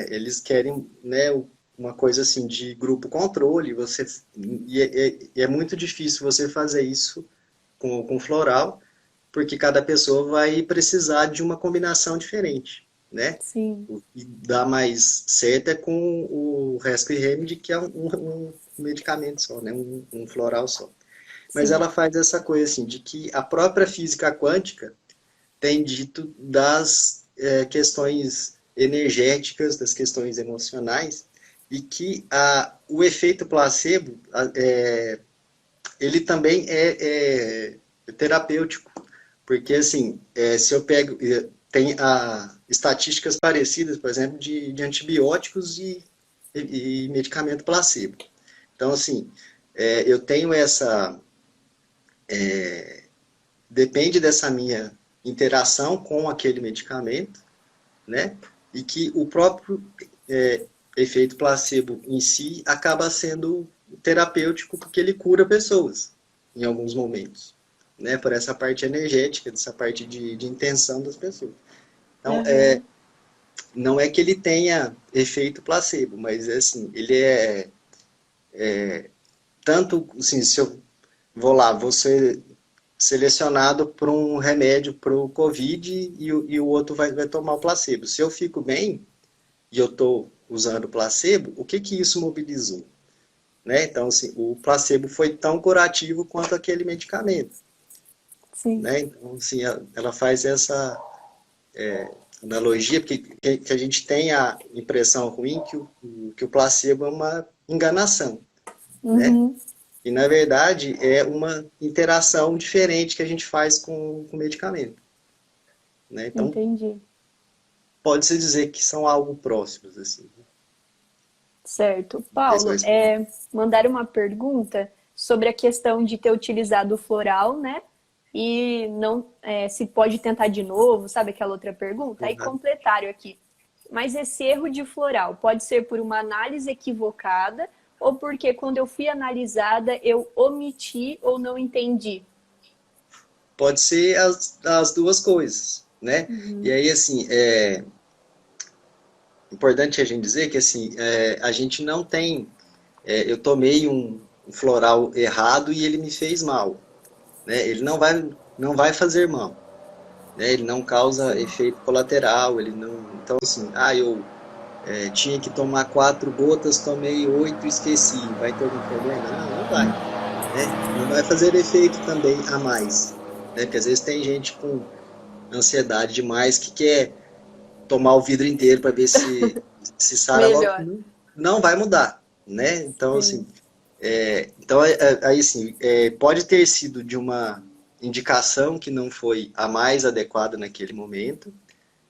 S2: eles querem, né, uma coisa assim de grupo controle, e é muito difícil você fazer isso com floral, porque cada pessoa vai precisar de uma combinação diferente, né?
S1: Sim,
S2: O que dá mais certo é com o Rescue Remedy, que é um medicamento só, né? Um floral só. Mas
S1: sim.
S2: ela faz essa coisa assim, de que a própria física quântica tem dito das questões energéticas, das questões emocionais, e que o efeito placebo, ele também é terapêutico, porque assim, se eu pego, tem estatísticas parecidas, por exemplo, de antibióticos e medicamento placebo. Então, assim, eu tenho depende dessa minha interação com aquele medicamento, né? E que o próprio efeito placebo em si acaba sendo terapêutico porque ele cura pessoas em alguns momentos, né? Por essa parte energética, dessa parte de intenção das pessoas. Então,
S1: Uhum.
S2: não é que ele tenha efeito placebo, mas assim, ele tanto, assim, se eu vou lá, vou ser selecionado para um remédio para o Covid e o outro vai tomar o placebo. Se eu fico bem e eu estou usando o placebo, o que isso mobilizou? Né? Então, assim, o placebo foi tão curativo quanto aquele medicamento.
S1: Sim,
S2: Né? Então, assim, ela faz essa analogia, porque que a gente tem a impressão ruim que o placebo é uma enganação. Né?
S1: uhum.
S2: E, na verdade, é uma interação diferente que a gente faz com o medicamento. Né? Então,
S1: Entendi.
S2: pode-se dizer que são algo próximos, assim.
S1: Certo.
S2: Não sei se eu
S1: Paulo,
S2: respondi.
S1: mandaram uma pergunta sobre a questão de ter utilizado o floral, né? E não se pode tentar de novo, sabe aquela outra pergunta? Aí
S2: Uhum.
S1: completaram aqui. Mas esse erro de floral pode ser por uma análise equivocada ou porque quando eu fui analisada eu omiti ou não entendi?
S2: Pode ser as duas coisas, né? E
S1: Uhum.
S2: aí, assim, importante a gente dizer que, assim, a gente não tem... eu tomei um floral errado e ele me fez mal, né? Ele não vai fazer mal. né? Ele não causa
S1: Sim.
S2: efeito colateral, ele não... Então, assim, eu tinha que tomar 4 gotas, tomei 8 e esqueci. Vai ter algum problema? Não, não vai, né? Não vai fazer efeito também a mais, né? Porque às vezes tem gente com ansiedade demais que quer tomar o vidro inteiro para ver se sara logo.
S1: Melhor.
S2: Não, não vai mudar, né? Então, assim,
S1: Sim.
S2: aí assim, pode ter sido de uma indicação que não foi a mais adequada naquele momento,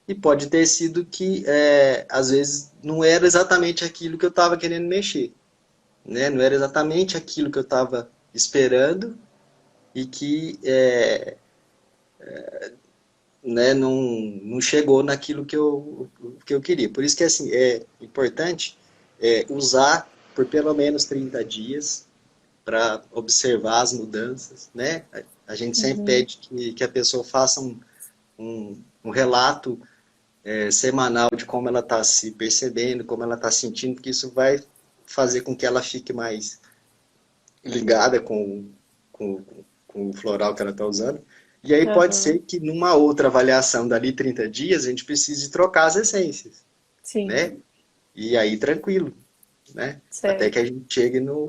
S2: e pode ter sido que, às vezes, não era exatamente aquilo que eu estava querendo mexer, né? Não era exatamente aquilo que eu estava esperando e que, né, não chegou naquilo que eu queria. Por isso que, assim, é importante usar por pelo menos 30 dias para observar as mudanças, né? A gente sempre
S1: Uhum.
S2: pede que a pessoa faça um relato semanal de como ela está se percebendo, como ela está sentindo, porque isso vai fazer com que ela fique mais ligada com, com o floral que ela está usando. E aí pode ser
S1: Aham.
S2: que numa outra avaliação dali 30 dias a gente precise trocar as essências,
S1: Sim.
S2: né? E aí tranquilo, né? Até que
S1: Certo.
S2: a gente chegue no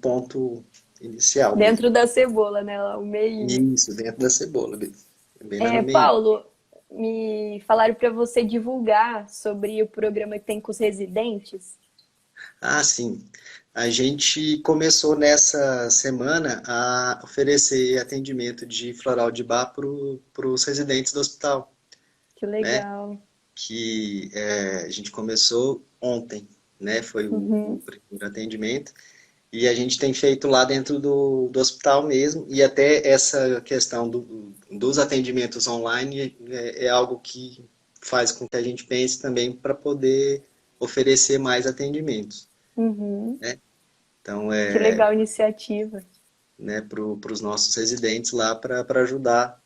S2: ponto inicial mesmo.
S1: Dentro da cebola, né? Lá, o meio.
S2: Isso, dentro da cebola, bem lá no
S1: É,
S2: meio.
S1: Paulo, me falaram para você divulgar sobre o programa que tem com os residentes.
S2: Ah, sim. A gente começou nessa semana a oferecer atendimento de floral de bar para os residentes do hospital,
S1: Que
S2: né?
S1: legal.
S2: Que a gente começou ontem, né? Foi o
S1: Uhum.
S2: primeiro atendimento. E a gente tem feito lá dentro do hospital mesmo. E até essa questão dos atendimentos online é algo que faz com que a gente pense também para poder oferecer mais atendimentos,
S1: Uhum.
S2: né? Então,
S1: Que legal a iniciativa.
S2: né, para os nossos residentes lá para ajudar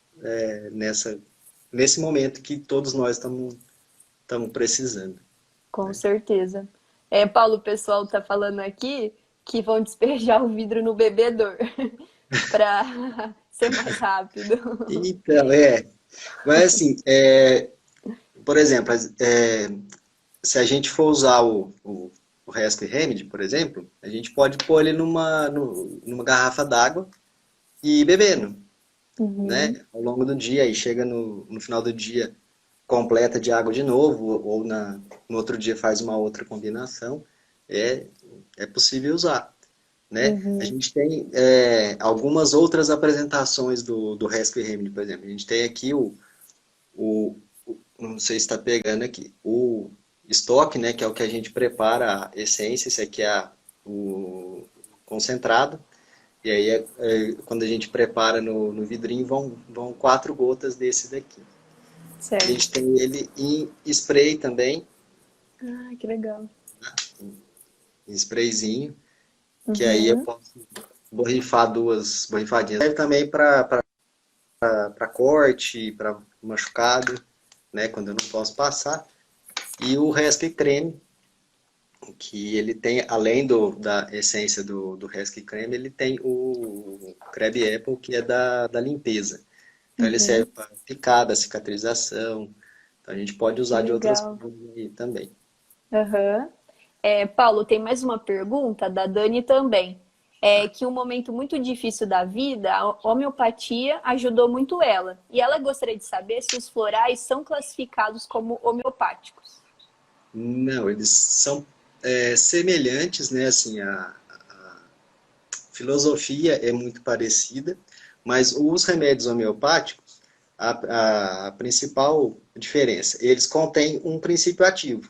S2: nesse momento que todos nós estamos precisando,
S1: Com
S2: né?
S1: certeza. É, Paulo, o pessoal tá falando aqui que vão despejar o vidro no bebedor para ser mais rápido.
S2: Então, mas assim, por exemplo, se a gente for usar o Rescue Remedy, por exemplo, a gente pode pôr ele numa garrafa d'água e ir bebendo,
S1: Uhum.
S2: né? Ao longo do dia, aí chega no final do dia, completa de água de novo, ou no outro dia faz uma outra combinação, é, é possível usar, né? A
S1: Uhum.
S2: gente tem algumas outras apresentações do Rescue Remedy, por exemplo. A gente tem aqui o não sei se está pegando aqui, o estoque, né, que é o que a gente prepara a essência, esse aqui é o concentrado, e aí quando a gente prepara no vidrinho vão 4 gotas desse daqui. A
S1: Certo.
S2: gente tem ele em spray também,
S1: Ah, que legal.
S2: em sprayzinho, que aí eu
S1: Uhum.
S2: posso borrifar 2 borrifadinhas. Serve também para corte, para machucado, né, quando eu não posso passar. E o Rescue Creme, que ele tem, além da essência do Rescue Creme, ele tem o Crab Apple, que é da limpeza. Então ele serve
S1: Uhum.
S2: para picada, cicatrização. Então a gente pode
S1: Que
S2: usar de outras
S1: legal.
S2: formas aí também.
S1: Aham. É, Paulo, tem mais uma pergunta da Dani também. É que um momento muito difícil da vida, a homeopatia ajudou muito ela. E ela gostaria de saber se os florais são classificados como homeopáticos.
S2: Não, eles são semelhantes, né? Assim, a filosofia é muito parecida, mas os remédios homeopáticos, a principal diferença, eles contêm um princípio ativo,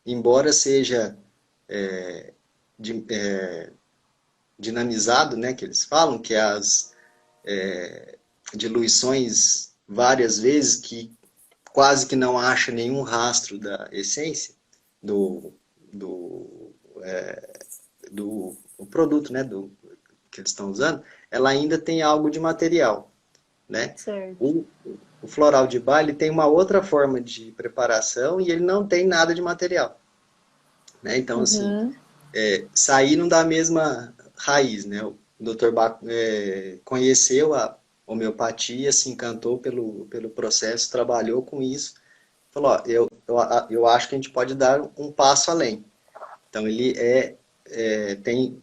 S2: embora seja di- é, dinamizado, né, que eles falam, que é as diluições várias vezes, que quase que não acha nenhum rastro da essência do, do, do o produto, né, que eles estão usando, ela ainda tem algo de material, né?
S1: Certo.
S2: O, o floral de bar ele tem uma outra forma de preparação e ele não tem nada de material, né? Então, assim,
S1: Uhum.
S2: saíram da mesma raiz, né? O Dr. Bach conheceu homeopatia, se encantou pelo processo, trabalhou com isso, falou, ó, eu acho que a gente pode dar um passo além. Então ele tem,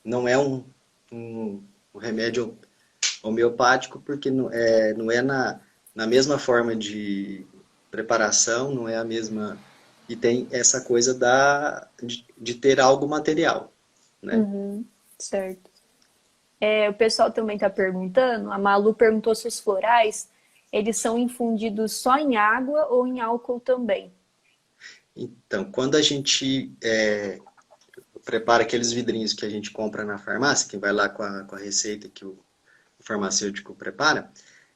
S2: não é um remédio homeopático porque não é na mesma forma de preparação, não é a mesma, e tem essa coisa de ter algo material, né?
S1: Uhum, certo. O pessoal também está perguntando, a Malu perguntou se os florais, eles são infundidos só em água ou em álcool também.
S2: Então, quando a gente prepara aqueles vidrinhos que a gente compra na farmácia, que vai lá com a receita que o farmacêutico prepara,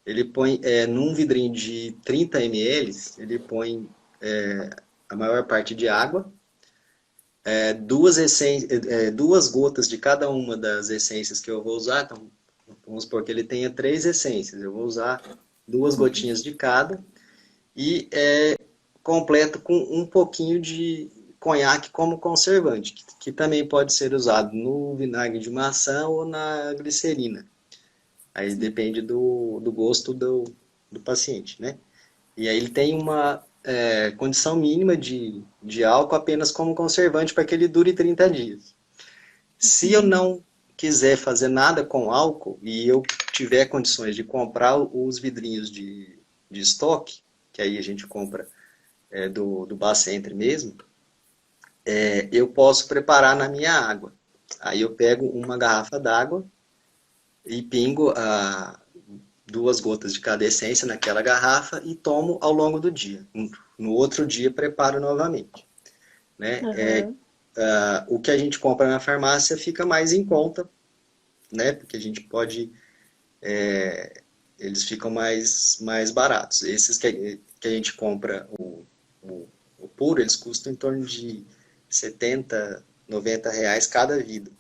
S2: ele põe num vidrinho de 30 ml, ele põe a maior parte de água, duas gotas de cada uma das essências que eu vou usar. Então, vamos supor que ele tenha 3 essências, eu vou usar 2 gotinhas de cada e completo com um pouquinho de conhaque como conservante, que também pode ser usado no vinagre de maçã ou na glicerina. Aí depende do gosto do paciente, né? E aí ele tem uma condição mínima de álcool apenas como conservante para que ele dure 30 dias. Se eu não quiser fazer nada com álcool e eu tiver condições de comprar os vidrinhos de estoque, que aí a gente compra do Bacentri mesmo, eu posso preparar na minha água. Aí eu pego uma garrafa d'água e pingo 2 gotas de cada essência naquela garrafa e tomo ao longo do dia. No outro dia preparo novamente, né?
S1: Aham,
S2: O que a gente compra na farmácia fica mais em conta, né? Porque a gente pode, eles ficam mais baratos. Esses que a gente compra o puro, eles custam em torno de 70, R$ 90 cada vida.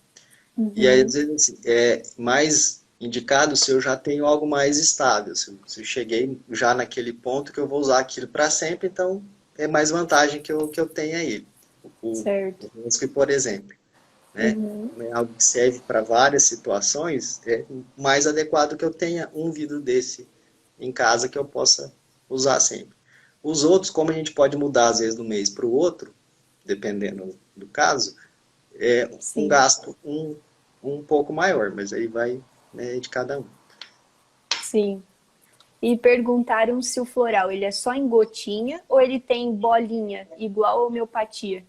S2: E aí, às
S1: uhum,
S2: vezes, assim, é mais indicado se eu já tenho algo mais estável. Se eu cheguei já naquele ponto que eu vou usar aquilo para sempre, então é mais vantagem que eu tenha ele.
S1: certo.
S2: O whisky, por exemplo, né?
S1: Uhum,
S2: Como é algo que serve para várias situações, é mais adequado que eu tenha um vidro desse em casa que eu possa usar sempre. Os outros, como a gente pode mudar às vezes de um mês para o outro, dependendo do caso, é um
S1: sim,
S2: gasto um pouco maior, mas aí vai, né, de cada um.
S1: sim. E perguntaram se o floral ele é só em gotinha ou ele tem bolinha, igual a homeopatia.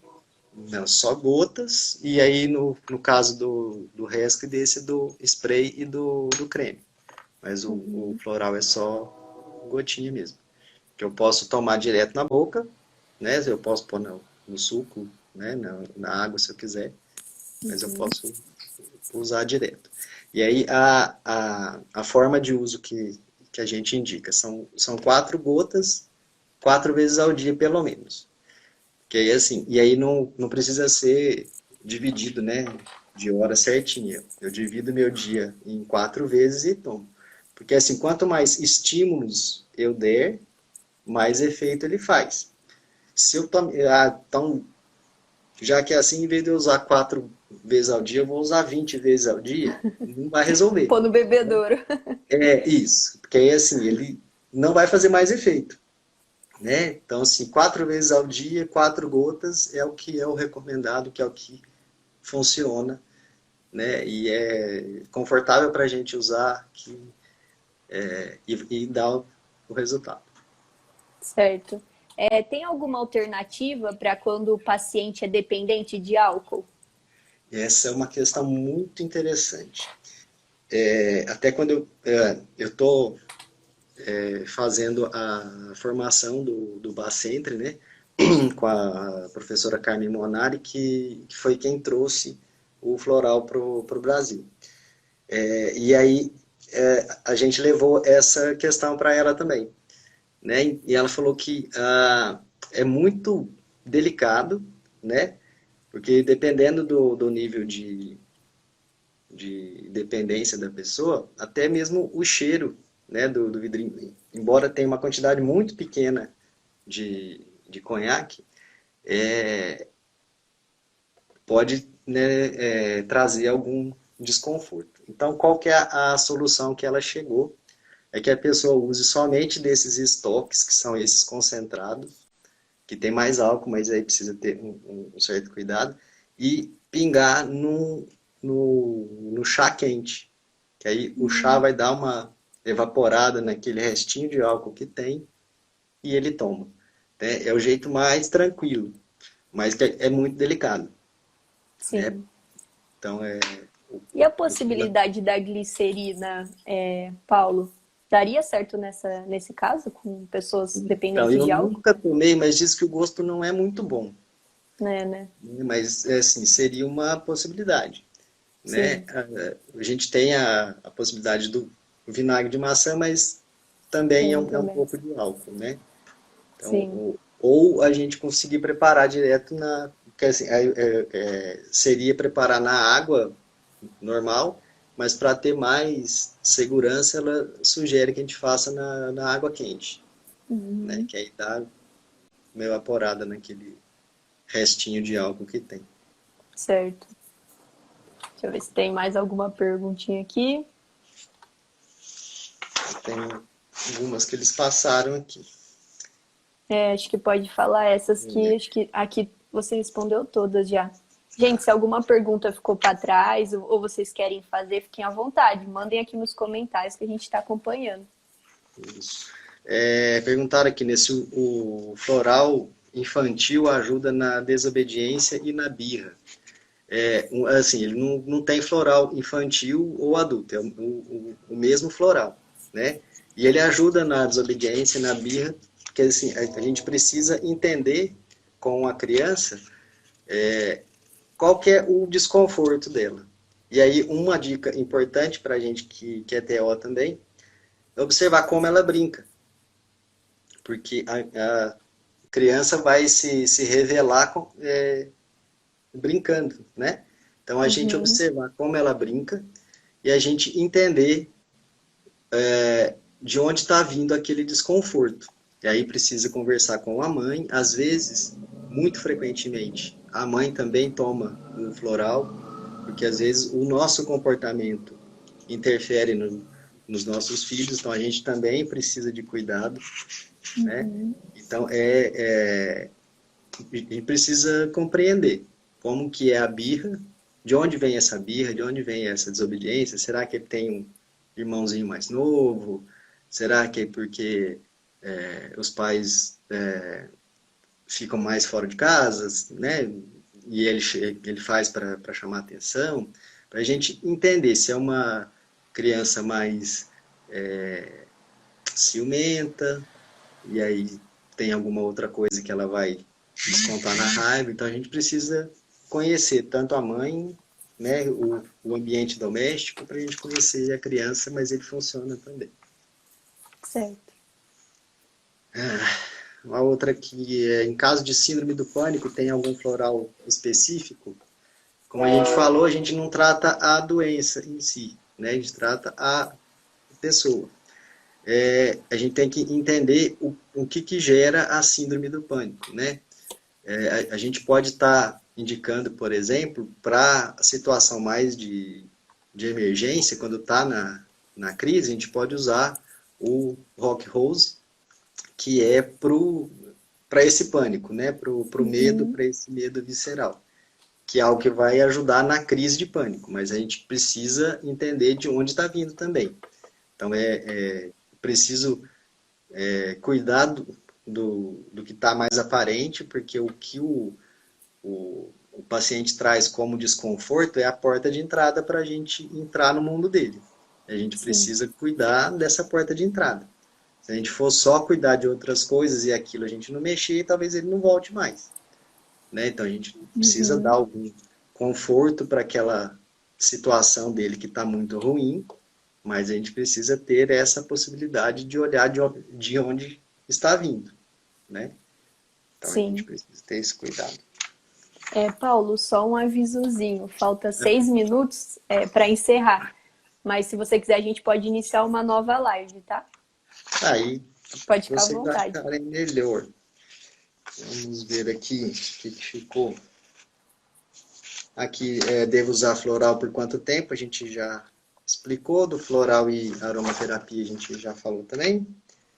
S2: Não, só gotas, e aí no caso do Rescue, desse do spray e do creme. Mas o floral é só gotinha mesmo. Que eu posso tomar direto na boca, né? Eu posso pôr no suco, né? Na água se eu quiser, mas eu posso usar direto. E aí a forma de uso que a gente indica são 4 gotas, 4 vezes ao dia pelo menos. Que aí assim, e aí não precisa ser dividido, né? De hora certinha. Eu divido meu dia em 4 vezes e tomo. Porque assim, quanto mais estímulos eu der, mais efeito ele faz. Se eu tomo, então, já que é assim, em vez de eu usar 4 vezes ao dia, eu vou usar 20 vezes ao dia, não vai resolver.
S1: Pô no bebedouro.
S2: É isso, porque aí assim, ele não vai fazer mais efeito, né? Então, assim, 4 vezes ao dia, 4 gotas é o que é o recomendado, que é o que funciona, né? E é confortável para a gente usar e dá o resultado.
S1: Certo. Tem alguma alternativa para quando o paciente é dependente de álcool?
S2: Essa é uma questão muito interessante. Até quando eu estou fazendo a formação do Bacentri, né? Com a professora Carmen Monari, que foi quem trouxe o floral para o Brasil. E aí a gente levou essa questão para ela também, né? E ela falou que é muito delicado, né? Porque dependendo do nível de dependência da pessoa, até mesmo o cheiro, né, do vidrinho, embora tenha uma quantidade muito pequena de conhaque, pode, né, trazer algum desconforto. Então, qual que é a solução que ela chegou? É que a pessoa use somente desses estoques, que são esses concentrados, que tem mais álcool, mas aí precisa ter um certo cuidado, e pingar no chá quente, que aí o chá vai dar uma evaporada naquele restinho de álcool que tem e ele toma. Né? É o jeito mais tranquilo, mas que é muito delicado. Né?
S1: Sim.
S2: Então,
S1: E a
S2: o que ela
S1: possibilidade da glicerina, Paulo, daria certo nesse caso, com pessoas
S2: Então,
S1: dependentes
S2: eu
S1: de álcool?
S2: nunca tomei, mas diz que o gosto não é muito bom.
S1: Né?
S2: Né? Mas, assim, seria uma possibilidade. Né?
S1: Sim.
S2: A gente tem a possibilidade do vinagre de maçã, mas também
S1: Tem
S2: é um
S1: também.
S2: pouco de álcool, né? Então,
S1: Sim.
S2: ou a gente conseguir preparar direto porque, assim, seria preparar na água normal, mas para ter mais segurança, ela sugere que a gente faça na água quente, né?
S1: Uhum.
S2: Que aí dá uma evaporada naquele restinho de álcool que tem.
S1: Certo. Deixa eu ver se tem mais alguma perguntinha aqui.
S2: Tem algumas que eles passaram aqui.
S1: Acho que pode falar essas que acho que aqui você respondeu todas já. Gente, se alguma pergunta ficou para trás ou vocês querem fazer, fiquem à vontade. Mandem aqui nos comentários que a gente está acompanhando.
S2: Isso. Perguntaram aqui nesse o floral infantil ajuda na desobediência e na birra. Assim, ele não tem floral infantil ou adulto, é o mesmo floral, né? E ele ajuda na desobediência, na birra, porque assim, a gente precisa entender com a criança qual que é o desconforto dela. E aí, uma dica importante para a gente que é TO também, é observar como ela brinca. Porque a criança vai se revelar brincando, né? Então, a gente
S1: Uhum,
S2: observar como ela brinca e a gente entender de onde está vindo aquele desconforto. E aí precisa conversar com a mãe, às vezes, muito frequentemente, a mãe também toma o floral, porque às vezes o nosso comportamento interfere nos nossos filhos, então a gente também precisa de cuidado, né?
S1: uhum.
S2: Então a gente precisa compreender como que é a birra, de onde vem essa birra, de onde vem essa desobediência, será que ele tem um irmãozinho mais novo? Será que é porque os pais ficam mais fora de casa, né? E ele faz para chamar atenção, para a gente entender se é uma criança mais ciumenta, e aí tem alguma outra coisa que ela vai descontar na raiva. Então a gente precisa conhecer tanto a mãe, né, o ambiente doméstico, para a gente conhecer a criança, mas ele funciona também.
S1: Certo.
S2: Uma outra que é, em caso de síndrome do pânico, tem algum floral específico? Como a gente falou, a gente não trata a doença em si, né? A gente trata a pessoa. A gente tem que entender o que gera a síndrome do pânico, né? A gente pode estar indicando, por exemplo, para a situação mais de emergência, quando está na crise, a gente pode usar o Rock Rose, que é para esse pânico, né? Pro medo,
S1: Uhum.
S2: para esse medo visceral, que é algo que vai ajudar na crise de pânico, mas a gente precisa entender de onde está vindo também. Então é preciso cuidar do que está mais aparente, porque o que o paciente traz como desconforto é a porta de entrada para a gente entrar no mundo dele. A gente
S1: Sim.
S2: precisa cuidar dessa porta de entrada. Se a gente for só cuidar de outras coisas e aquilo a gente não mexer, talvez ele não volte mais. Né? Então a gente precisa dar
S1: Uhum.
S2: algum conforto para aquela situação dele que está muito ruim, mas a gente precisa ter essa possibilidade de olhar de onde está vindo. Né? Então a gente
S1: Sim.
S2: precisa ter esse cuidado.
S1: Paulo, só um avisozinho. Falta 6 minutos para encerrar. Mas se você quiser, a gente pode iniciar uma nova live, tá?
S2: Aí
S1: Pode ficar à
S2: vocês
S1: vontade.
S2: acharem melhor. Vamos ver aqui o que ficou. Aqui, devo usar floral por quanto tempo? A gente já explicou. Do floral e aromaterapia a gente já falou também.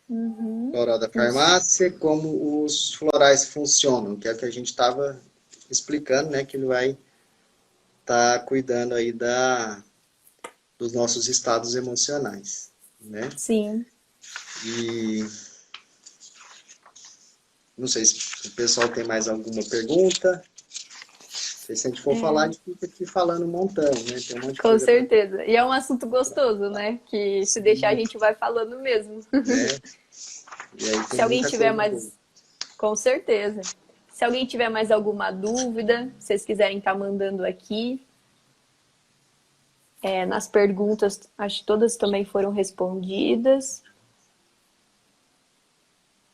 S1: Uhum.
S2: Floral da
S1: Isso.
S2: farmácia, como os florais funcionam, que é o que a gente estava explicando, né? Que ele vai estar cuidando aí dos nossos estados emocionais, né?
S1: Sim.
S2: E não sei se o pessoal tem mais alguma pergunta. Se a gente for falar, a
S1: É,
S2: gente fica aqui falando um montão, né? Tem um monte de
S1: com
S2: coisa para
S1: certeza. E é um assunto gostoso, né? Que se deixar a
S2: falar,
S1: gente vai falando mesmo.
S2: né? E aí
S1: Se
S2: tem
S1: alguém
S2: muita
S1: tiver
S2: coisa boa.
S1: mais, com certeza. Se alguém tiver mais alguma dúvida, se vocês quiserem estar mandando aqui, nas perguntas, acho que todas também foram respondidas.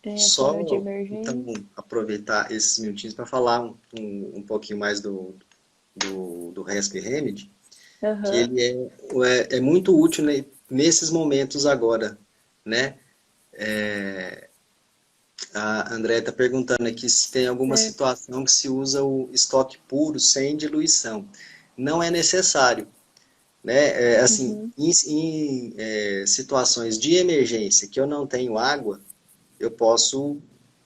S1: Florão de
S2: Só, então,
S1: emergência.
S2: aproveitar esses minutinhos para falar um pouquinho mais do Rescue Remedy, que
S1: Aham.
S2: ele é muito útil, né, nesses momentos agora, né? A Andrea está perguntando aqui se tem alguma
S1: Certo.
S2: situação que se usa o estoque puro sem diluição. Não é necessário, né? Assim,
S1: Uhum.
S2: em situações de emergência que eu não tenho água, eu posso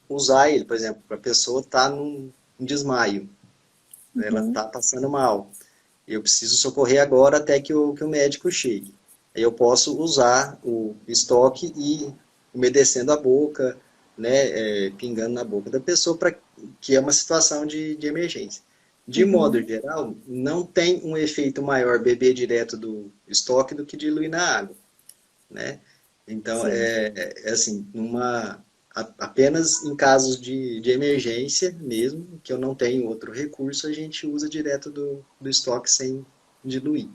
S2: usar ele. Por exemplo, a pessoa está num desmaio, ela
S1: Uhum.
S2: está passando mal. Eu preciso socorrer agora até que o médico chegue. Aí eu posso usar o estoque e umedecendo a boca, né, pingando na boca da pessoa, que é uma situação de emergência. De modo
S1: Uhum.
S2: geral, não tem um efeito maior beber direto do estoque do que diluir na água, né? Então,
S1: Sim.
S2: assim, apenas em casos de emergência mesmo, que eu não tenho outro recurso, a gente usa direto do estoque sem diluir. Tá?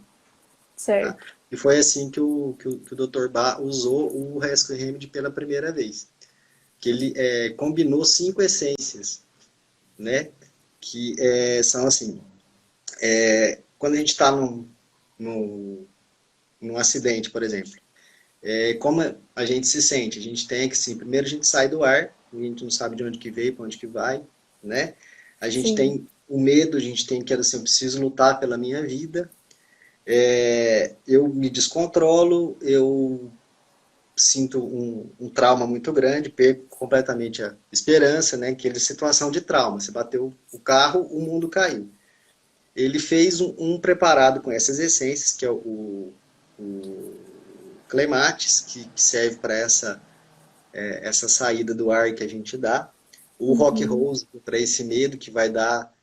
S1: Certo.
S2: E foi assim que o Dr. Bach usou o Rescue Remedy pela primeira vez. Que ele combinou 5 essências, né? Que são assim, quando a gente está num acidente, por exemplo, como a gente se sente? A gente tem que, sim, primeiro a gente sai do ar, a gente não sabe de onde que veio, para onde que vai, né? A gente
S1: Sim.
S2: tem o medo, a gente tem que, assim, eu preciso lutar pela minha vida, eu me descontrolo, eu sinto um trauma muito grande, perco completamente a esperança, né? Aquela situação de trauma, você bateu o carro, o mundo caiu. Ele fez um preparado com essas essências, que é o Clematis, que serve para essa saída do ar que a gente dá. O Rock
S1: Uhum.
S2: Rose, para esse medo que vai dar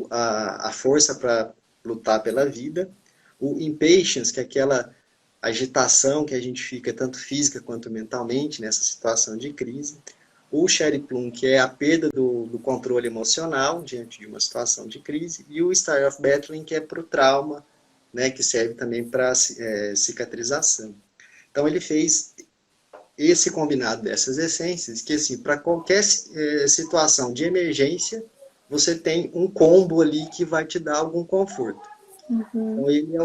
S2: a força para lutar pela vida. O Impatience, que é aquela agitação que a gente fica tanto física quanto mentalmente nessa situação de crise. O Cherry Plum, que é a perda do controle emocional diante de uma situação de crise. E o Star of Battling, que é para o trauma, né, que serve também para cicatrização. Então ele fez esse combinado dessas essências, que assim, para qualquer situação de emergência, você tem um combo ali que vai te dar algum conforto.
S1: Uhum.
S2: Então ele é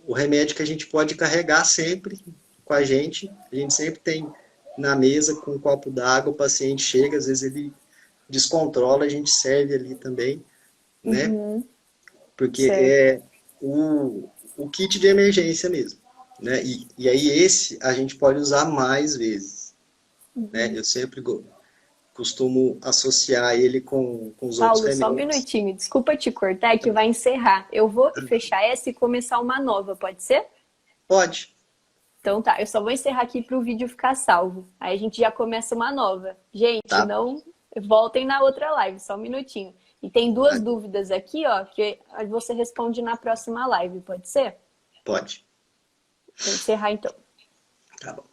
S2: o remédio que a gente pode carregar sempre com a gente sempre tem na mesa com um copo d'água, o paciente chega, às vezes ele descontrola, a gente serve ali também, né?
S1: Uhum.
S2: Porque
S1: Certo.
S2: o kit de emergência mesmo, né? E aí esse a gente pode usar mais vezes, né?
S1: Uhum.
S2: Eu sempre costumo associar ele com os outros
S1: Paulo, só um
S2: remédios.
S1: minutinho. Desculpa te cortar, é que vai encerrar. Eu vou fechar essa e começar uma nova, pode ser?
S2: Pode,
S1: Então tá, eu só vou encerrar aqui para o vídeo ficar salvo. Aí a gente já começa uma nova. Gente,
S2: tá?
S1: não voltem na outra live, só um minutinho. E tem duas
S2: Tá?
S1: dúvidas aqui, ó, que você responde na próxima live, pode ser?
S2: Pode.
S1: Vou encerrar então.
S2: Tá bom.